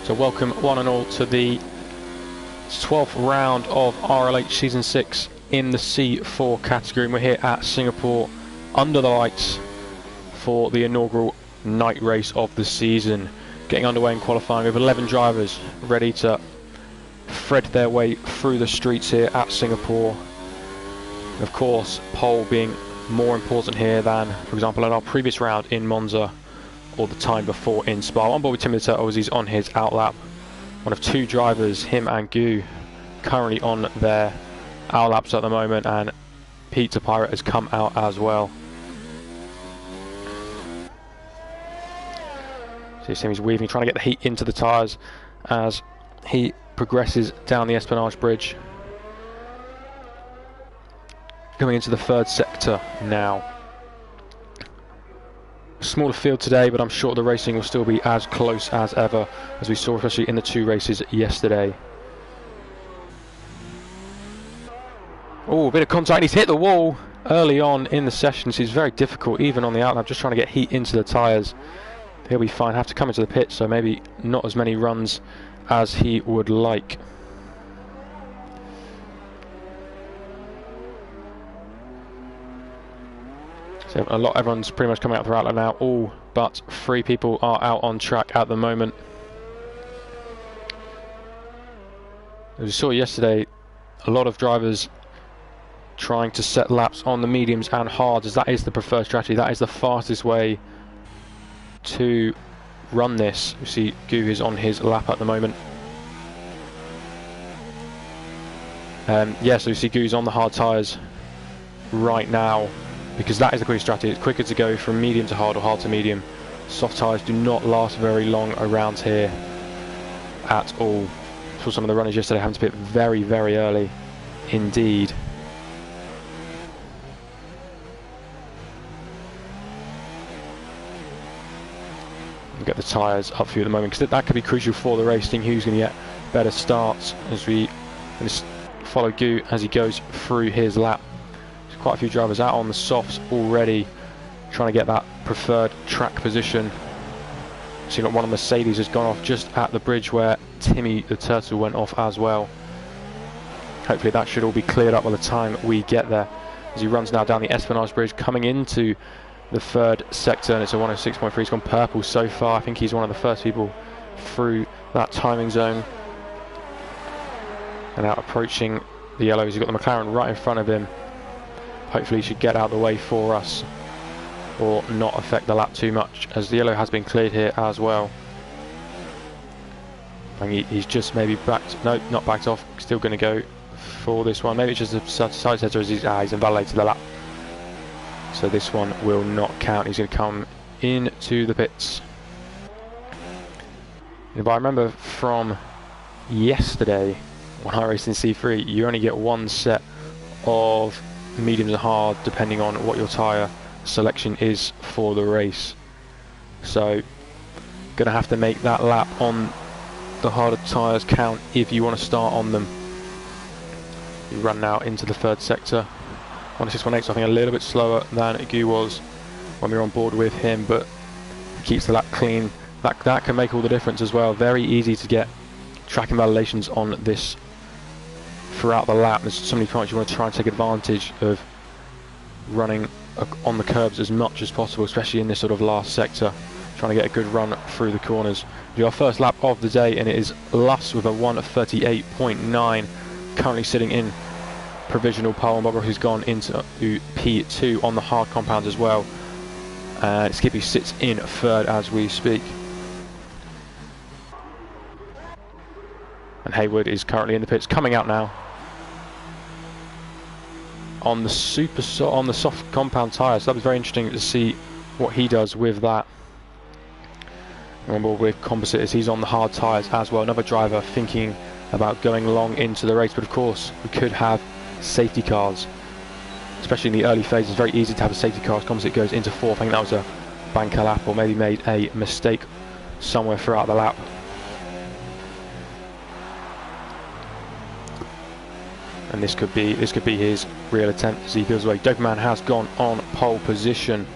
So welcome one and all to the 12th round of RLH Season 6 in the C4 category. And we're here at Singapore under the lights for the inaugural night race of the season. Getting underway in qualifying with 11 drivers ready to thread their way through the streets here at Singapore. And of course, pole being more important here than, for example, in our previous round in Monza or the time before in Spa. On board with Timmy the Turtle as he's on his outlap. One of two drivers, him and Gu, currently on their outlaps at the moment, and Pete the Pirate has come out as well. So you see him, he's weaving, trying to get the heat into the tyres as he progresses down the Espionage Bridge. Coming into the third sector now. Smaller field today, but I'm sure the racing will still be as close as ever, as we saw especially in the two races yesterday. Oh, a bit of contact, he's hit the wall early on in the sessions. It's very difficult even on the outlap, just trying to get heat into the tyres. He'll be fine, have to come into the pit, so maybe not as many runs as he would like. So everyone's pretty much coming out their outlet now. All but 3 people are out on track at the moment. As we saw yesterday, a lot of drivers trying to set laps on the mediums and hards, as that is the preferred strategy. That is the fastest way to run this. You see Gu is on his lap at the moment. Yeah, so you see Gu's on the hard tyres right now, because that is the quick strategy. It's quicker to go from medium to hard or hard to medium. Soft tyres do not last very long around here at all. Saw some of the runners yesterday having to pit very, very early indeed. We'll get the tyres up for you at the moment, because that could be crucial for the race. Seeing who's going to get better starts as we follow Gu as he goes through his lap. Quite a few drivers out on the softs already, trying to get that preferred track position. So you've got one of Mercedes has gone off just at the bridge where Timmy the Turtle went off as well. Hopefully that should all be cleared up by the time we get there, as he runs now down the Espionage Bridge, coming into the third sector, and it's a 106.3. He's gone purple so far. I think he's one of the first people through that timing zone. And now approaching the yellows, he's got the McLaren right in front of him. Hopefully he should get out of the way for us, or not affect the lap too much, as the yellow has been cleared here as well. And he's just maybe backed, no, not backed off, still going to go for this one. Maybe it's just a side setter as he's invalidated the lap. So this one will not count. He's going to come into the pits. If I remember from yesterday, when I raced in C3, you only get one set of mediums and hard depending on what your tyre selection is for the race. So gonna have to make that lap on the harder tyres count if you want to start on them. We run now into the third sector. 106.18, so I think a little bit slower than Gu was when we were on board with him, but keeps the lap clean. That can make all the difference as well. Very easy to get track invalidations on this throughout the lap. There's so many points you want to try and take advantage of running on the curbs as much as possible, especially in this sort of last sector, trying to get a good run through the corners. We do our first lap of the day, and it is Luss with a 1:38.9, currently sitting in provisional pole, and Bobber who's gone into P2 on the hard compounds as well. And Skippy sits in third as we speak. And Hayward is currently in the pits, coming out now on the soft compound tyres. So that was very interesting to see what he does with that. Remember, with composites, he's on the hard tyres as well. Another driver thinking about going long into the race, but of course we could have safety cars, especially in the early phases. It's very easy to have a safety car as composite goes into fourth. I think that was a banker lap, or maybe made a mistake somewhere throughout the lap. And this could be his real attempt as he goes away. Doberman has gone on pole position.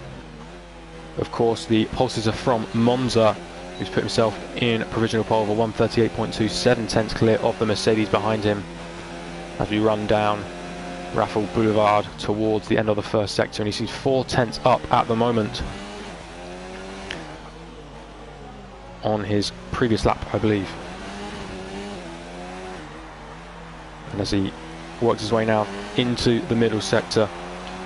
Of course, the pulses are from Monza, who's put himself in provisional pole for 138.27 tenths clear of the Mercedes behind him as we run down Raffle Boulevard towards the end of the first sector, and he seems 4 tenths up at the moment on his previous lap, I believe. And as he works his way now into the middle sector,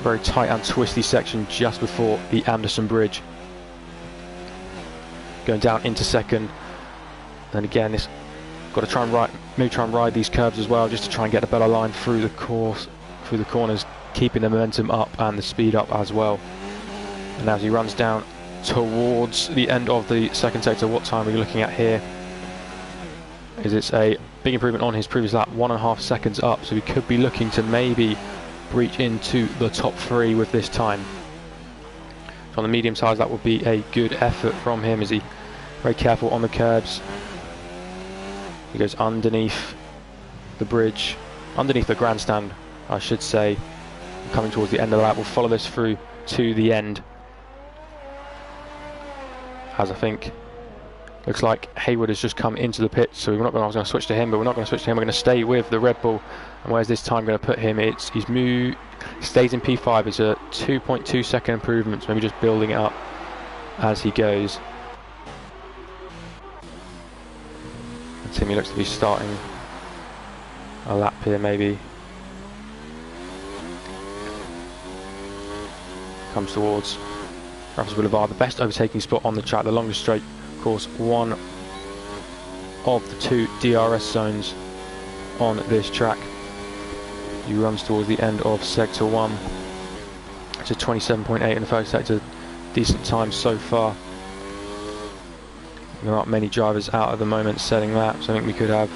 very tight and twisty section just before the Anderson Bridge, going down into second. And again, this got to try and ride these curves as well, just to try and get a better line through the course, through the corners, keeping the momentum up and the speed up as well. And as he runs down towards the end of the second sector, what time are we looking at here? Is it's a big improvement on his previous lap, 1.5 seconds up, so we could be looking to maybe breach into the top 3 with this time. So on the medium size, that would be a good effort from him. Is he very careful on the curbs? He goes underneath the bridge, underneath the grandstand, I should say, coming towards the end of the lap. We'll follow this through to the end, as I think looks like Hayward has just come into the pit, so we're not going to switch to him, but we're not going to switch to him. We're going to stay with the Red Bull. And where's this time going to put him? He's moved, stays in P5. It's a 2.2 second improvement, so maybe just building it up as he goes. And Timmy looks to be starting a lap here, maybe. Comes towards Raffles Boulevard, the best overtaking spot on the track, the longest straight. Of course, one of the 2 DRS zones on this track. He runs towards the end of sector 1. It's a 27.8 in the first sector, decent time so far. There aren't many drivers out at the moment setting laps. I think we could have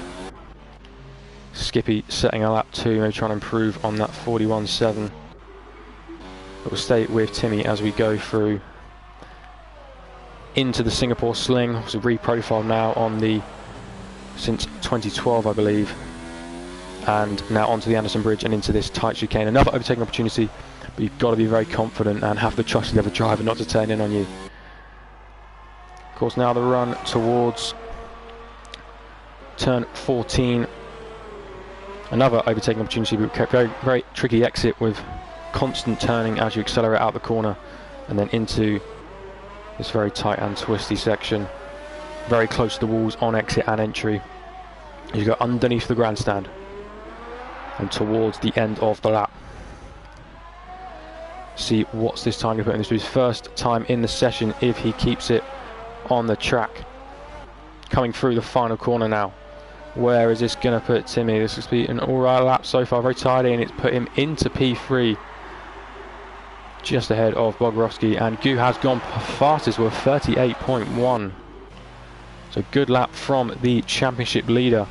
Skippy setting a lap 2, maybe trying to improve on that 41.7. But we'll stay with Timmy as we go through into the Singapore Sling. It's a reprofile now on the, since 2012 I believe, and now onto the Anderson Bridge and into this tight chicane. Another overtaking opportunity, but you've got to be very confident and have the trust in the other driver not to turn in on you. Of course, now the run towards turn 14. Another overtaking opportunity, but very, very tricky exit with constant turning as you accelerate out the corner and then into this very tight and twisty section, very close to the walls on exit and entry. You go underneath the grandstand and towards the end of the lap. See what's this time going to put in. This is his first time in the session if he keeps it on the track. Coming through the final corner now. Where is this going to put Timmy? This has been an alright lap so far, very tidy, and it's put him into P3. Just ahead of Bogorowski, and Gu has gone fastest with 38.1. So good lap from the championship leader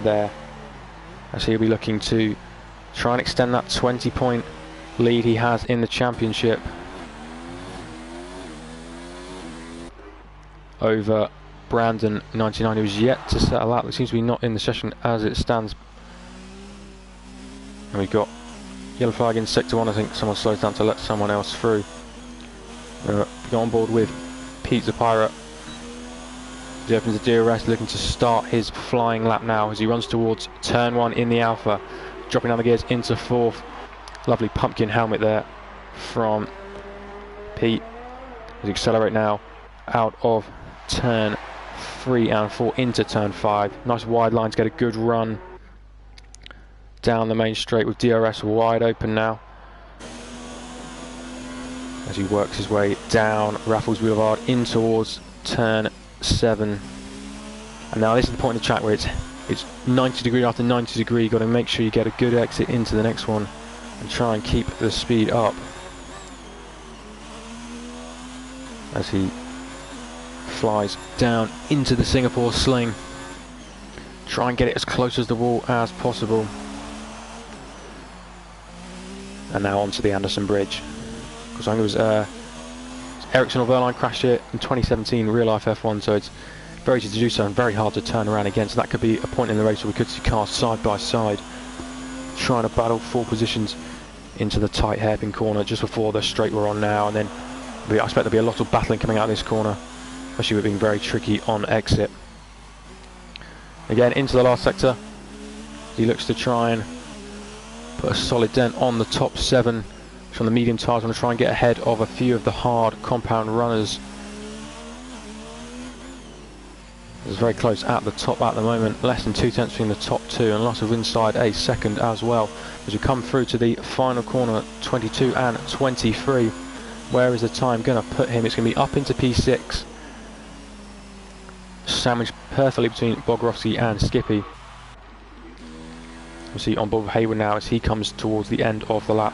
there, as he'll be looking to try and extend that 20-point lead he has in the championship over Brandon 99, who's yet to set a lap. It seems to be not in the session as it stands. And we've got yellow flag in sector 1. I think someone slows down to let someone else through. Go on board with Pete the Pirate. He opens the DRS, looking to start his flying lap now as he runs towards turn 1 in the Alpha, dropping down the gears into 4th. Lovely pumpkin helmet there from Pete as he accelerate now out of turn 3 and 4 into turn 5. Nice wide line to get a good run down the main straight with DRS wide open now as he works his way down Raffles Boulevard in towards turn 7. And now this is the point of the track where it's 90 degree after 90 degree. You've got to make sure you get a good exit into the next one and try and keep the speed up as he flies down into the Singapore Sling. Try and get it as close as the wall as possible. And now onto the Anderson Bridge. Because I think it was Ericsson or Verline crashed here in 2017 real life F1, so it's very easy to do so and very hard to turn around again. So that could be a point in the race where we could see cars side by side trying to battle for positions into the tight hairpin corner just before the straight we're on now. And then I expect there'll be a lot of battling coming out of this corner especially with being very tricky on exit. Again, into the last sector. He looks to try and put a solid dent on the top 7 from the medium tyres. Want to try and get ahead of a few of the hard compound runners. It's very close at the top at the moment, less than 2 tenths between the top 2, and lots of inside a second as well. As we come through to the final corner, 22 and 23. Where is the time going to put him? It's going to be up into P6, sandwiched perfectly between Bogrovsky and Skippy. We'll see on board with Hayward now as he comes towards the end of the lap,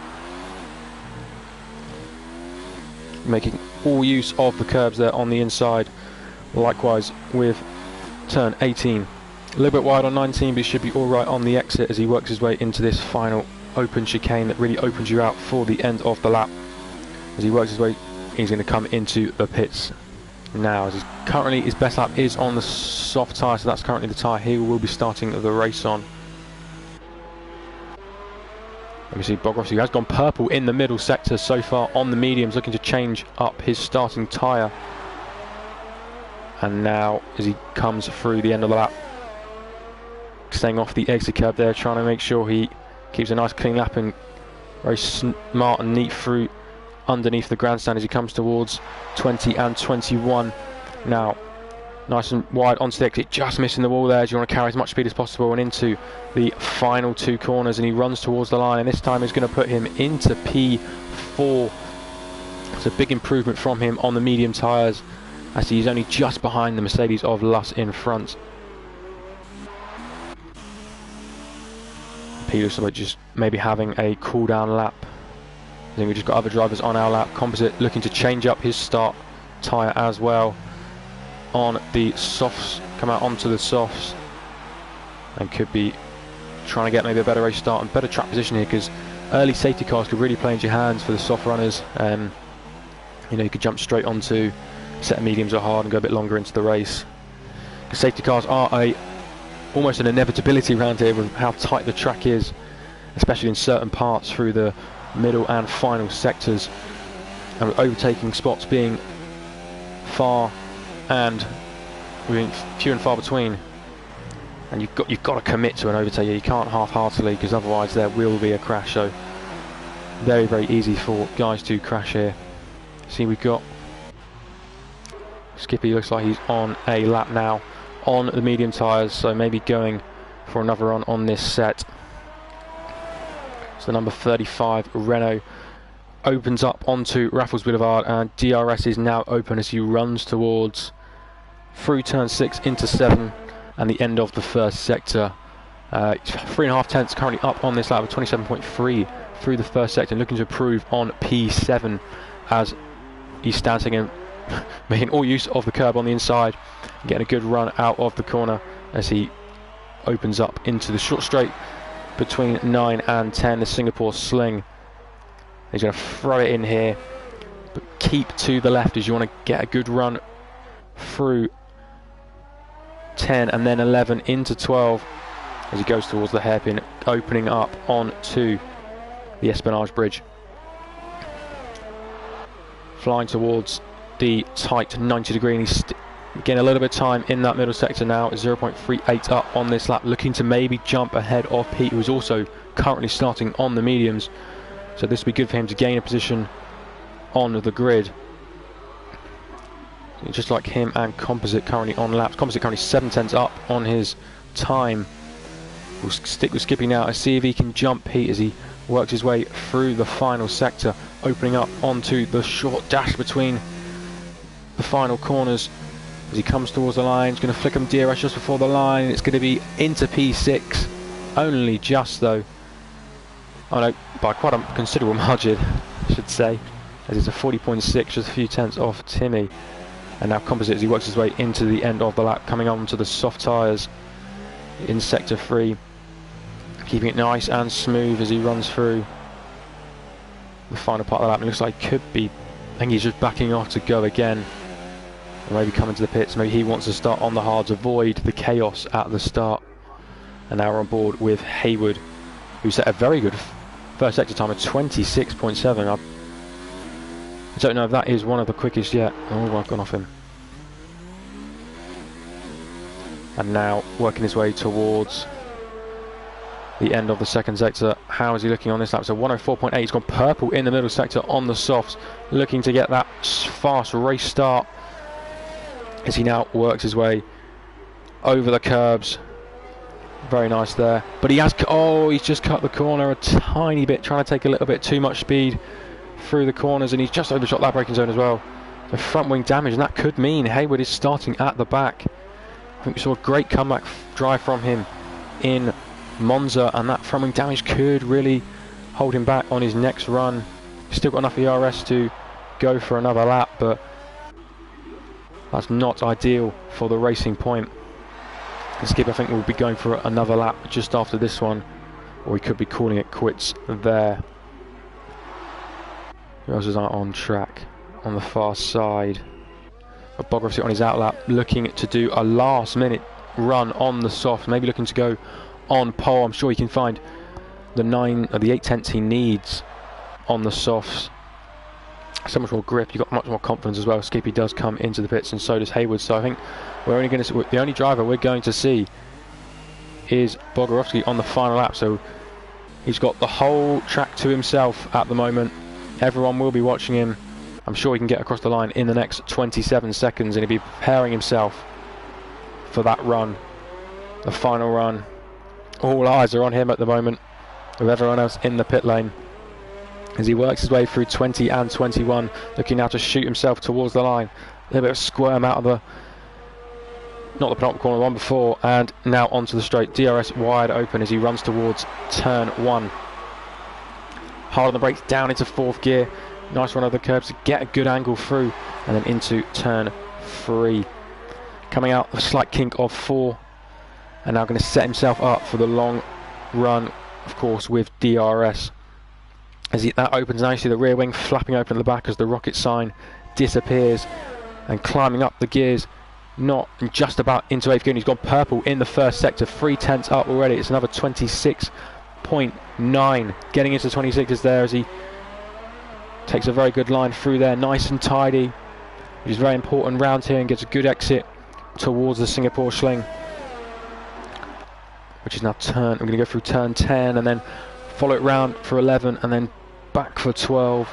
making all use of the curbs there on the inside. Likewise with turn 18, a little bit wide on 19, but he should be all right on the exit as he works his way into this final open chicane that really opens you out for the end of the lap. As he works his way, he's going to come into the pits now. As currently his best lap is on the soft tyre, so that's currently the tyre he will be starting the race on. Let me see, Bogrovsky has gone purple in the middle sector so far on the mediums, looking to change up his starting tyre. And now, as he comes through the end of the lap, staying off the exit curb there, trying to make sure he keeps a nice clean lap and very smart and neat through underneath the grandstand as he comes towards 20 and 21. Now, nice and wide onto the exit, just missing the wall there as you want to carry as much speed as possible and into the final 2 corners, and he runs towards the line, and this time is going to put him into P4. It's a big improvement from him on the medium tyres, as he's only just behind the Mercedes of Luss in front. P looks like just maybe having a cool down lap. I think we've just got other drivers on our lap. Composite looking to change up his start tyre as well on the softs, come out onto the softs, and could be trying to get maybe a better race start and better track position here, because early safety cars could really play into your hands for the soft runners. You know, you could jump straight onto a set of mediums or hard and go a bit longer into the race. Because safety cars are almost an inevitability around here with how tight the track is, especially in certain parts through the middle and final sectors, and with overtaking spots being far and few and far between, and you've got to commit to an overtake. You can't half-heartedly, because otherwise there will be a crash. So very, very easy for guys to crash here. See, we've got Skippy, looks like he's on a lap now on the medium tyres, so maybe going for another run on this set. So number 35 Renault opens up onto Raffles Boulevard, and DRS is now open as he runs towards through turn 6 into 7 and the end of the first sector. 3.5 tenths currently up on this lap with 27.3 through the first sector, and looking to improve on P7 as he stands again, making all use of the curb on the inside, getting a good run out of the corner as he opens up into the short straight between 9 and 10, the Singapore sling. He's going to throw it in here, but keep to the left as you want to get a good run through 10 and then 11 into 12 as he goes towards the hairpin, opening up onto the Espionage Bridge. Flying towards the tight 90 degree, and he's getting a little bit of time in that middle sector now, 0.38 up on this lap, looking to maybe jump ahead of Pete, who is also currently starting on the mediums. So this will be good for him to gain a position on the grid. Just like him and Composite currently on laps. Composite currently 7 tenths up on his time. We'll stick with Skippy now and see if he can jump Pete as he works his way through the final sector, opening up onto the short dash between the final corners. As he comes towards the line, he's going to flick him DRS just before the line. It's going to be into P6, only just though. Oh no, by quite a considerable margin, I should say, as it's a 40.6, just a few tenths off Timmy. And now Composite, as he works his way into the end of the lap, coming on to the soft tyres in sector 3, keeping it nice and smooth as he runs through the final part of the lap. It looks like could be, I think he's just backing off to go again, or maybe coming to the pits. Maybe he wants to start on the hards, avoid the chaos at the start. And now we're on board with Hayward, who set a very good first sector time of 26.7. I don't know if that is one of the quickest yet. Oh, I've gone off him. And now working his way towards the end of the second sector. How is he looking on this lap? So 104.8, he's gone purple in the middle sector on the softs, looking to get that fast race start as he now works his way over the curbs. Very nice there, but he has, oh, he's just cut the corner a tiny bit, trying to take a little bit too much speed through the corners, and he's just overshot that braking zone as well. So front wing damage, and that could mean Hayward is starting at the back. I think we saw a great comeback drive from him in Monza, and that front wing damage could really hold him back on his next run. He's still got enough ERS to go for another lap, but that's not ideal for the Racing Point. Skip, I think, will be going for another lap just after this one, or he could be calling it quits there. Who else is on track on the far side? Bogrovsky on his outlap, looking to do a last minute run on the soft, maybe looking to go on pole. I'm sure he can find the 9 or the 8 tenths he needs on the softs. So much more grip, you've got much more confidence as well. Skippy does come into the pits, and so does Hayward. So I think we're only going to, the only driver we're going to see is Bogrovsky on the final lap. So he's got the whole track to himself at the moment. Everyone will be watching him. I'm sure he can get across the line in the next 27 seconds, and he'll be preparing himself for that run, the final run. All eyes are on him at the moment, with everyone else in the pit lane, as he works his way through 20 and 21, looking now to shoot himself towards the line. A little bit of squirm out of the, not the penultimate corner, the one before, and now onto the straight. DRS wide open as he runs towards turn 1. Hard on the brakes, down into 4th gear. Nice run over the curbs to get a good angle through, and then into turn 3. Coming out a slight kink of 4, and now going to set himself up for the long run, of course, with DRS. As that opens, now you see the rear wing flapping open at the back as the rocket sign disappears, and climbing up the gears, not just about into 8th gear. And he's gone purple in the first sector, 3 tenths up already. It's another 26.9, getting into 26s there as he takes a very good line through there, nice and tidy, which is very important round here, and gets a good exit towards the Singapore Sling, which is now turn, I'm going to go through turn 10 and then follow it round for 11 and then back for 12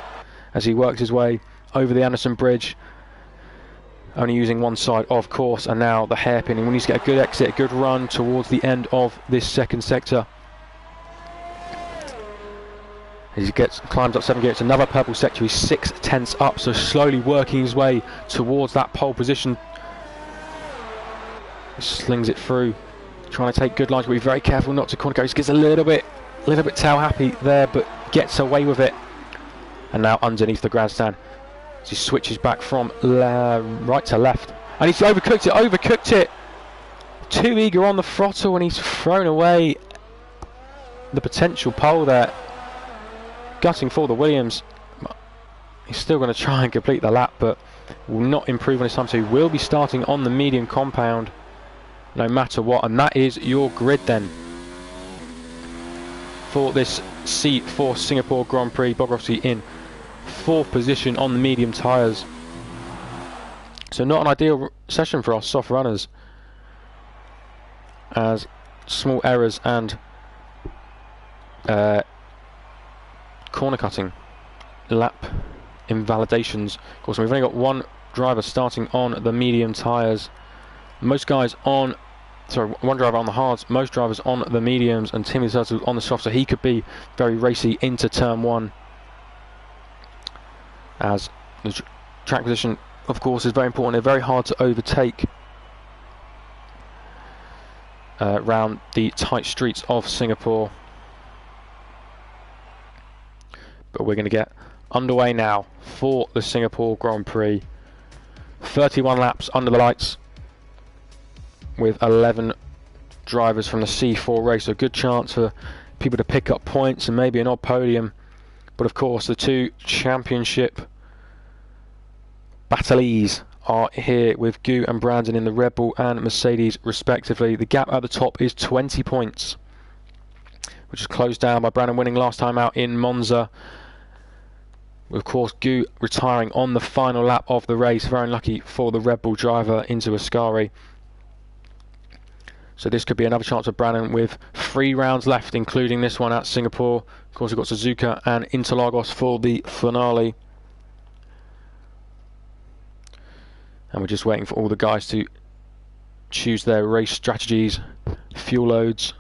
as he works his way over the Anderson Bridge, only using one side of course, and now the hairpin, and we need to get a good exit, a good run towards the end of this second sector. As he climbs up 7 gear, it's another purple sector, he's 6 tenths up, so slowly working his way towards that pole position. He slings it through, trying to take good lines, but be very careful not to corner go. He gets a little bit tail happy there, but gets away with it. And now underneath the grandstand, as he switches back from right to left, and he's overcooked it. Too eager on the throttle, and he's thrown away the potential pole there. Gutting for the Williams. He's still going to try and complete the lap, but will not improve on his time, so he will be starting on the medium compound no matter what. And that is your grid then for this C4 Singapore Grand Prix. Bogrovsky in 4th position on the medium tyres, so not an ideal session for our soft runners, as small errors and corner cutting, lap invalidations. Of course, we've only got one driver starting on the medium tyres. Most guys on, one driver on the hards, most drivers on the mediums, and Timmy Turtle on the soft, so he could be very racy into turn 1. As the track position, of course, is very important. They're very hard to overtake around the tight streets of Singapore. But we're going to get underway now for the Singapore Grand Prix. 31 laps under the lights with 11 drivers from the C4 race. So a good chance for people to pick up points and maybe an odd podium. But of course the 2 championship battles are here with Gu and Brandon in the Red Bull and Mercedes respectively. The gap at the top is 20 points, which is closed down by Brandon winning last time out in Monza. Of course, Gu retiring on the final lap of the race. Very unlucky for the Red Bull driver into Ascari. So this could be another chance for Brandon with 3 rounds left, including this one at Singapore. Of course, we've got Suzuka and Interlagos for the finale. And we're just waiting for all the guys to choose their race strategies, fuel loads,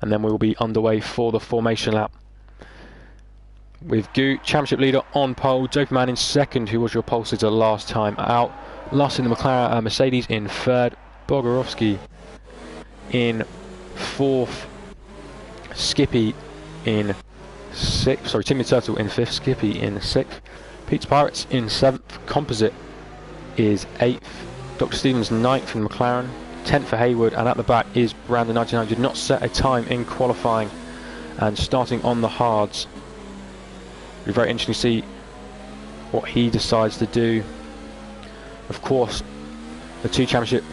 and then we will be underway for the formation lap. With Gu, championship leader, on pole. Doperman in second, who was your pole sitter last time out. Last in the McLaren Mercedes in third. Bogorovsky in fourth. Skippy in sixth. Sorry, Timmy Turtle in fifth. Skippy in sixth. Pete's Pirates in seventh. Composite is eighth. Dr. Stevens ninth in McLaren. 10th for Hayward, and at the back is Brandon 99. Did not set a time in qualifying, and starting on the hards. It'll be very interesting to see what he decides to do. Of course, the 2 championship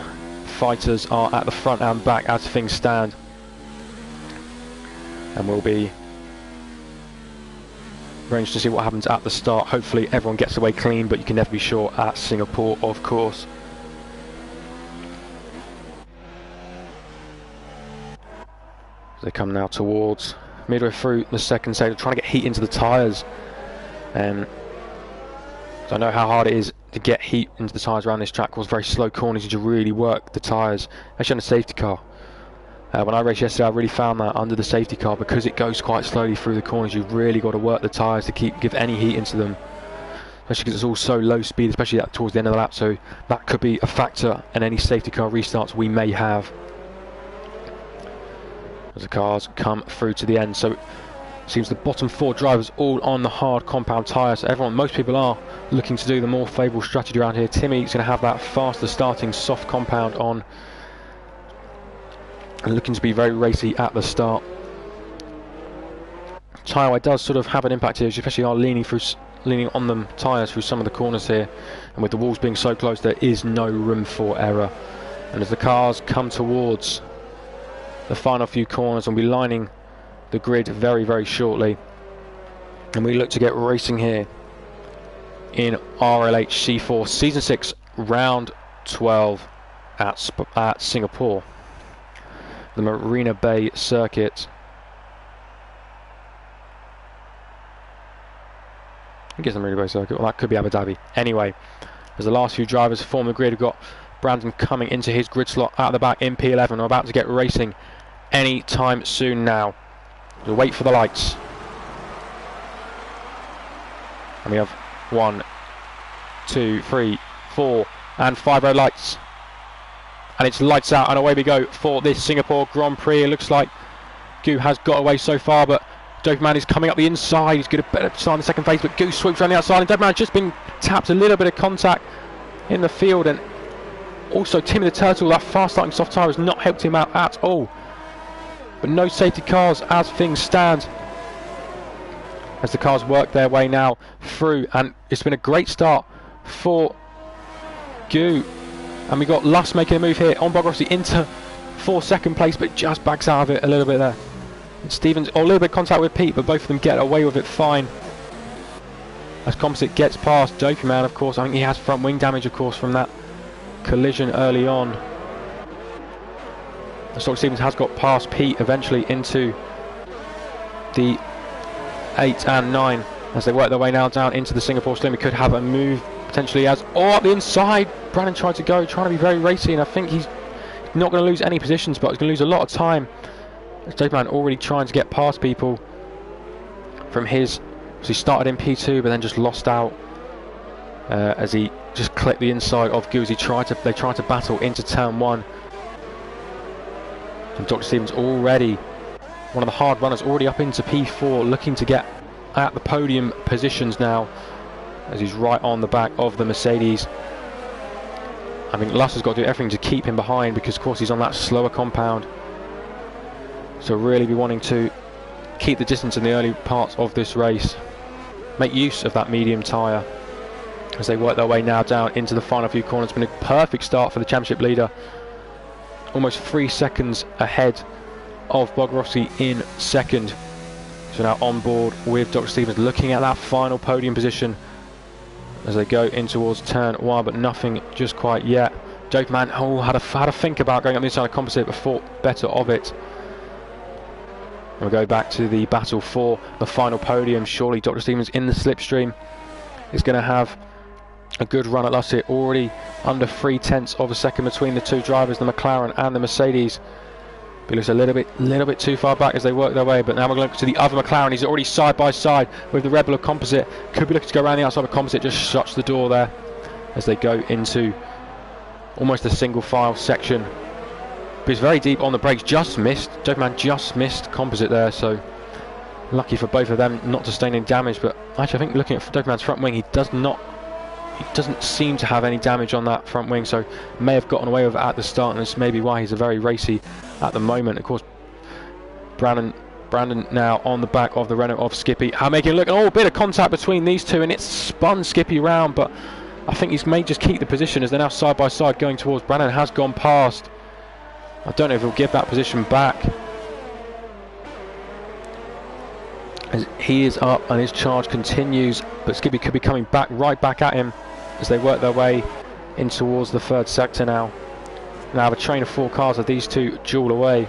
fighters are at the front and back as things stand, and will be very interesting to see what happens at the start. Hopefully everyone gets away clean, but you can never be sure at Singapore, of course. They come now towards midway through the second sector, trying to get heat into the tyres. So I know how hard it is to get heat into the tyres around this track. It was very slow corners, you need to really work the tyres, especially on a safety car. When I raced yesterday, I really found that under the safety car, because it goes quite slowly through the corners, you've really got to work the tyres to give any heat into them, especially because it's all so low speed, especially towards the end of the lap. So that could be a factor in any safety car restarts we may have as the cars come through to the end. So it seems the bottom 4 drivers all on the hard compound tyres. So most people are looking to do the more favourable strategy around here. Timmy's going to have that faster starting soft compound on, and looking to be very racy at the start. Tyre does sort of have an impact here, especially are leaning on them tyres through some of the corners here, and with the walls being so close, there is no room for error. And as the cars come towards the final few corners, and we'll be lining the grid very, very shortly, and we look to get racing here in RLH C4 Season 6 Round 12 at Singapore, the Marina Bay circuit. I guess the Marina Bay circuit, well, that could be Abu Dhabi. Anyway, as the last few drivers form the grid, we've got Brandon coming into his grid slot out the back in P11. We're about to get racing any time soon now. We'll wait for the lights. And we have 1, 2, 3, 4 and 5 red lights. And it's lights out, and away we go for this Singapore Grand Prix. It looks like Gu has got away so far, but Doperman is coming up the inside. He's going to better start in the second phase, but Gu sweeps around the outside, and Doperman has just been tapped. A little bit of contact in the field, and also Timmy the Turtle, that fast starting soft tyre has not helped him out at all. But no safety cars as things stand, as the cars work their way now through, and it's been a great start for Gu. And we got Luss making a move here on Bogorovsky into for second place, but just backs out of it a little bit there. And Stevens, a little bit of contact with Pete, but both of them get away with it fine. As Composite gets past Doperman, of course, I think he has front wing damage, of course, from that collision early on. Stock Stevens has got past Pete eventually into the 8 and 9 as they work their way now down into the Singapore Slim. We could have a move potentially as up the inside. Brandon tried to go, trying to be very racy, and I think he's not going to lose any positions, but he's going to lose a lot of time. Doperman already trying to get past people from his, so he started in P2 but then just lost out as he just clipped the inside of Gu as they tried to battle into turn 1. And Dr. Stevens already, one of the hard runners, already up into P4, looking to get at the podium positions now, as he's right on the back of the Mercedes. I think Luss has got to do everything to keep him behind, because of course he's on that slower compound. So really be wanting to keep the distance in the early parts of this race. Make use of that medium tyre as they work their way now down into the final few corners. It's been a perfect start for the championship leader. Almost 3 seconds ahead of Bogorovsky in second. So now on board with Dr. Stevens, looking at that final podium position as they go in towards turn 1, but nothing just quite yet. Jokeman, had a think about going up the inside of composite, but thought better of it. We'll go back to the battle for the final podium. Surely Dr. Stevens in the slipstream is going to have a good run at last hit. Already under 0.3 of a second between the two drivers, the McLaren and the Mercedes. But it looks a little bit too far back as they work their way. But now we're going to the other McLaren. He's already side by side with the Red Bull of composite. Could be looking to go around the outside of composite. Just shuts the door there as they go into almost a single file section. But he's very deep on the brakes. Just missed. Jokeman just missed composite there. So lucky for both of them not to sustain any damage. But actually, I think looking at Jokeman's front wing, he doesn't seem to have any damage on that front wing, so may have gotten away with it at the start, and that's maybe why he's a very racy at the moment. Of course, Brandon now on the back of the Renault of Skippy, making it look, a bit of contact between these two, and it's spun Skippy round, but I think he's may just keep the position as they're now side by side going towards Brandon. Has gone past. I don't know if he'll give that position back, as he is up and his charge continues, but Skippy could be coming right back at him as they work their way in towards the third sector now. Now have a train of 4 cars of these two duel away.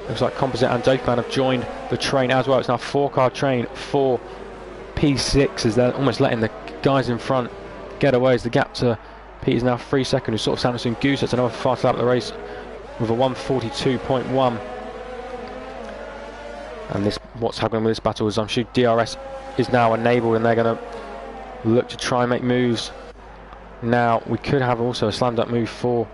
Looks like Composite and Jokeman have joined the train as well. It's now a 4-car train for P6 as they're almost letting the guys in front get away, as the gap to Pete is now 3 seconds. Sort of Sanderson Goose, that's another fast lap of the race with a 1:42.1. And this, what's happening with this battle is I'm sure DRS is now enabled and they're going to look to try and make moves. Now we could have also a slammed up move for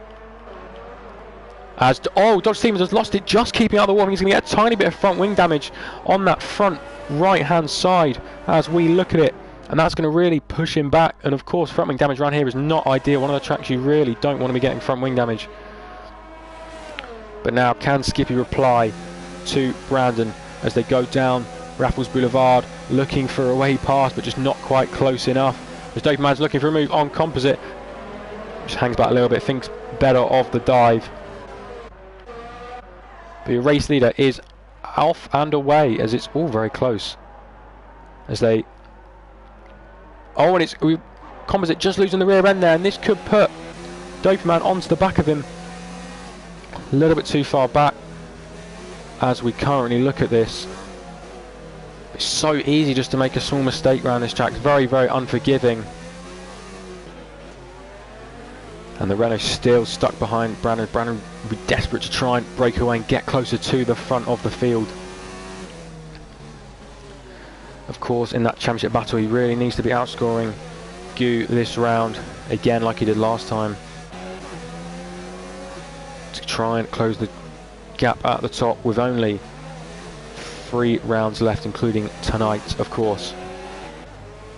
Dr. Stevens has lost it, just keeping out of the wall. He's going to get a tiny bit of front wing damage on that front right hand side as we look at it, and that's going to really push him back. And of course front wing damage around here is not ideal. One of the tracks you really don't want to be getting front wing damage. But now can Skippy reply to Brandon as they go down Raffles Boulevard, looking for a way past, but just not quite close enough. As Jokeman's looking for a move on composite, just hangs back a little bit, thinks better of the dive. But your race leader is off and away as it's all very close. As they, and it's composite just losing the rear end there, and this could put Jokeman onto the back of him. A little bit too far back as we currently look at this. It's so easy just to make a small mistake around this track. It's very, very unforgiving. And the Renault still stuck behind Brandon. Brandon will be desperate to try and break away and get closer to the front of the field. Of course, in that championship battle, he really needs to be outscoring Gu this round, again like he did last time, to try and close the gap at the top with only 3 rounds left, including tonight, of course.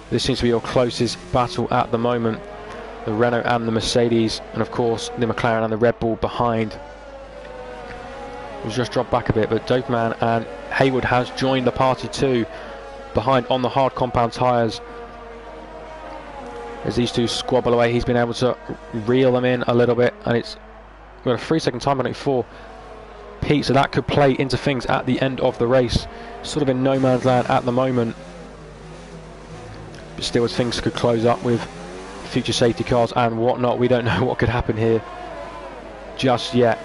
This seems to be your closest battle at the moment. The Renault and the Mercedes, and of course the McLaren and the Red Bull behind. We've just dropped back a bit, but Jokeman and Haywood has joined the party too, behind on the hard compound tyres. As these two squabble away, he's been able to reel them in a little bit, and it's got a 3-second time penalty for Pete, so that could play into things at the end of the race. Sort of in no man's land at the moment, but still, as things could close up with future safety cars and whatnot, we don't know what could happen here just yet.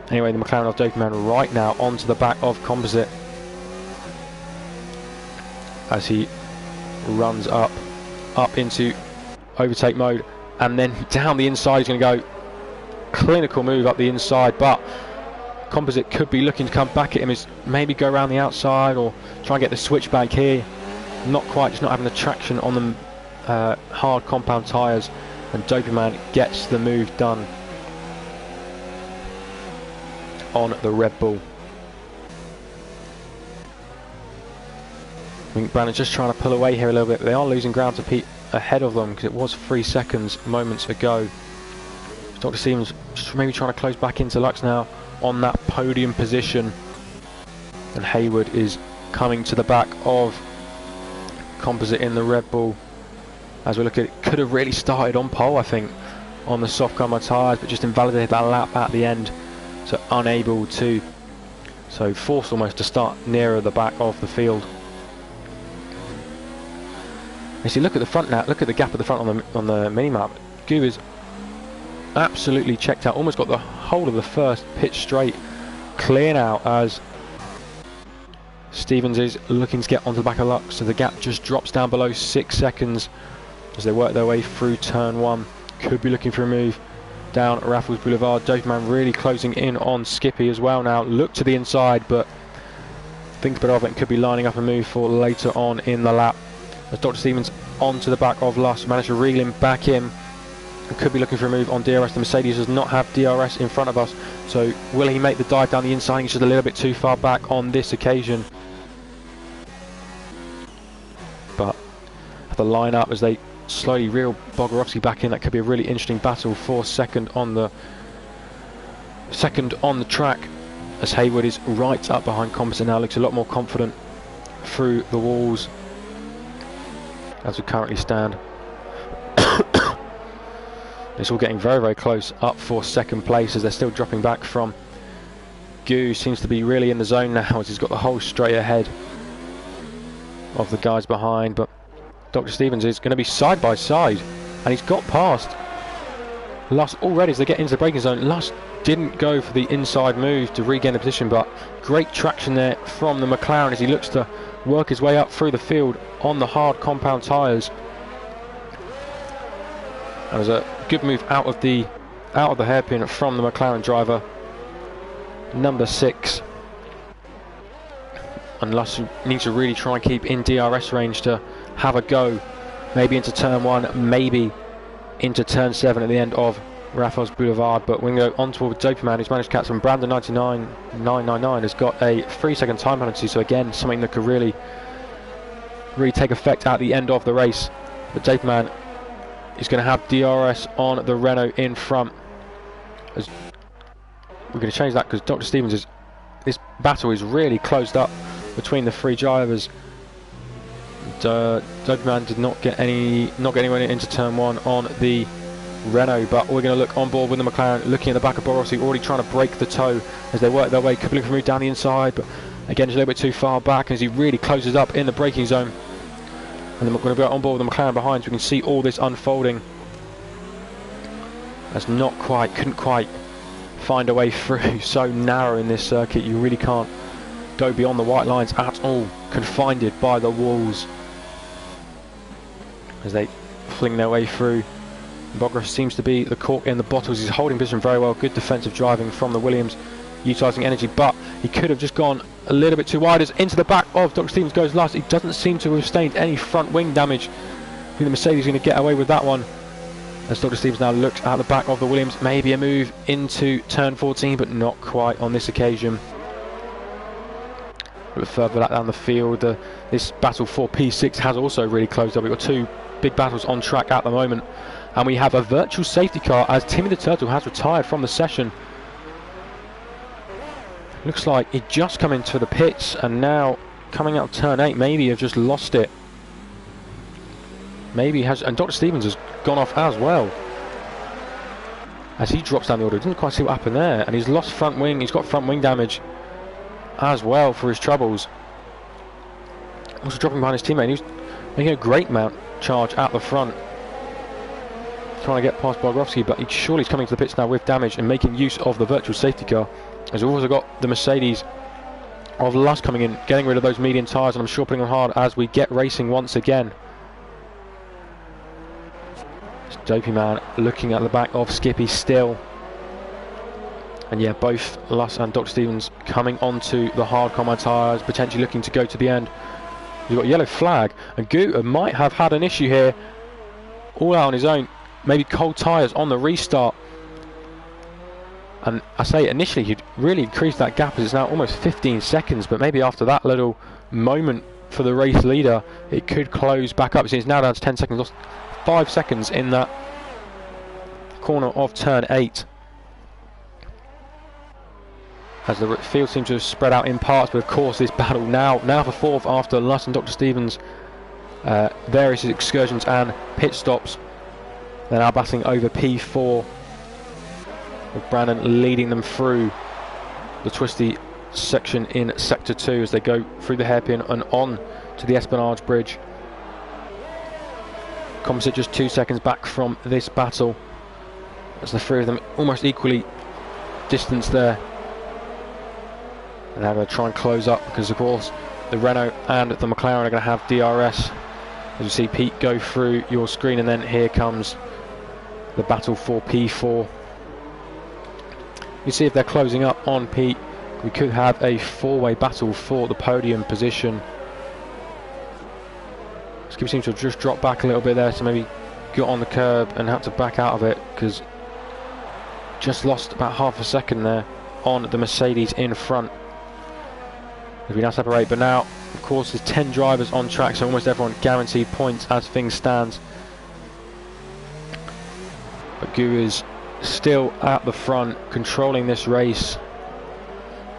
Anyway, the McLaren of Jokeman right now onto the back of composite as he runs up into overtake mode, and then down the inside. He's going to go clinical move up the inside, but composite could be looking to come back at him, is maybe go around the outside or try and get the switchback here. Not quite, just not having the traction on the hard compound tyres, and Jokeman gets the move done on the Red Bull. I think Brandon's just trying to pull away here a little bit, but they are losing ground to Pete ahead of them because it was 3 seconds moments ago. Dr. Stevens just maybe trying to close back into Lux now on that podium position, and Haywood is coming to the back of composite in the Red Bull. As we look at it, could have really started on pole, I think, on the soft compound tyres, but just invalidated that lap at the end, so unable to, so forced almost to start nearer the back of the field. As you look at the front now, look at the gap at the front on the mini map. Gu is absolutely checked out, almost got the whole of the first pit straight clear now as Stevens is looking to get onto the back of Lux, so the gap just drops down below 6 seconds as they work their way through turn 1. Could be looking for a move down Raffles Boulevard. Dopeyman really closing in on Skippy as well now. Look to the inside, but thinks better of it and could be lining up a move for later on in the lap. As Dr. Stevens onto the back of Lust, managed to reel him back in. And could be looking for a move on DRS. The Mercedes does not have DRS in front of us, so will he make the dive down the inside? He's just a little bit too far back on this occasion. But the line up as they slowly reel Bogorowski back in. That could be a really interesting battle for second on the track, as Haywood is right up behind Composite now, looks a lot more confident through the walls as we currently stand. It's all getting very, very close up for second place as they're still dropping back from Goo. Seems to be really in the zone now as he's got the whole straight ahead of the guys behind, but Dr. Stevens is going to be side by side, and he's got past Lust already as they get into the braking zone. Lust didn't go for the inside move to regain the position, but great traction there from the McLaren as he looks to work his way up through the field on the hard compound tyres. That was a good move out of the hairpin from the McLaren driver, number 6. And Lust needs to really try and keep in DRS range to have a go, maybe into turn 1, maybe into turn 7 at the end of Raffles Boulevard. But we can go on toward Dopeyman, who's managed to catch from Brandon 99999, has got a 3-second time penalty, so again something that could really take effect at the end of the race. But Dopeyman is going to have DRS on the Renault in front. As we're going to change that because Dr. Stevens is, this battle is really closed up between the 3 drivers. Dopeyman did not get anyone into turn 1 on the Renault, but we're going to look on board with the McLaren, looking at the back of Bogorowski, already trying to break the toe as they work their way. Could be looking for a move down the inside, but again just a little bit too far back as he really closes up in the braking zone. And then we're going to go on board with the McLaren behind, so we can see all this unfolding. That's couldn't quite find a way through. So narrow in this circuit, you really can't go beyond the white lines at all, confined by the walls as they fling their way through. Bogorowski seems to be the cork in the bottles. He's holding position very well. Good defensive driving from the Williams, utilising energy, but he could have just gone a little bit too wide as into the back of Dr. Stevens goes Last. He doesn't seem to have sustained any front wing damage. I think the Mercedes is going to get away with that one as Dr. Stevens now looks at the back of the Williams. Maybe a move into turn 14, but not quite on this occasion. A bit further back down the field, this battle for P6 has also really closed up. We've got 2 big battles on track at the moment, and we have a virtual safety car as Timmy the Turtle has retired from the session. Looks like he just come into the pits, and now coming out of turn 8, maybe have just lost it. Maybe has, and Dr. Stevens has gone off as well as he drops down the order. Didn't quite see what happened there, and he's lost front wing. He's got front wing damage as well for his troubles. Also dropping behind his teammate. He was making a great mount charge at the front, trying to get past Bogorowski, but he's coming to the pits now with damage and making use of the virtual safety car. As we've also got the Mercedes of Lust coming in, getting rid of those medium tyres, and I'm sure putting on hard as we get racing once again. Dopeyman looking at the back of Skippy still. And yeah, both Lust and Dr. Stevens coming onto the hard compound tyres, potentially looking to go to the end. You've got a yellow flag, and Guter might have had an issue here, all out on his own. Maybe cold tyres on the restart. And I say initially he'd really increased that gap as it's now almost 15 seconds, but maybe after that little moment for the race leader, it could close back up. It's now down to 10 seconds, lost 5 seconds in that corner of turn 8. As the field seems to have spread out in parts, but of course this battle now for 4th after Lust and Dr. Stevens' various excursions and pit stops. They're now battling over P4, with Brandon leading them through the twisty section in Sector 2 as they go through the hairpin and on to the Espionage Bridge. Composite just 2 seconds back from this battle. as the three of them almost equally distanced there. And they're going to try and close up because, of course, the Renault and the McLaren are going to have DRS. As you see Pete go through your screen, and then here comes the battle for P4. You see if they're closing up on Pete, we could have a four-way battle for the podium position. Skip seems to have just dropped back a little bit there, so maybe got on the curb and had to back out of it, because just lost about half a second there on the Mercedes in front. As we now separate, but now of course there's 10 drivers on track, so almost everyone guaranteed points as things stand. But Gu is still at the front, controlling this race,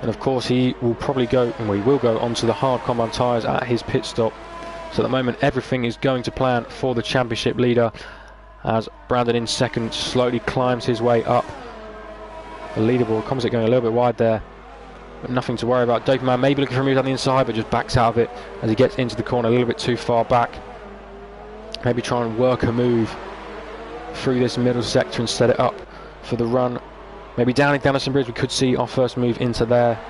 and of course he will probably go, and we will go onto the hard compound tyres at his pit stop. So at the moment everything is going to plan for the championship leader, as Brandon in second slowly climbs his way up the leaderboard. Composite going a little bit wide there, but nothing to worry about. Dopey Man maybe looking for a move on the inside, but just backs out of it as he gets into the corner a little bit too far back. Maybe try and work a move through this middle sector and set it up for the run. Maybe down at Dennison Bridge we could see our first move into there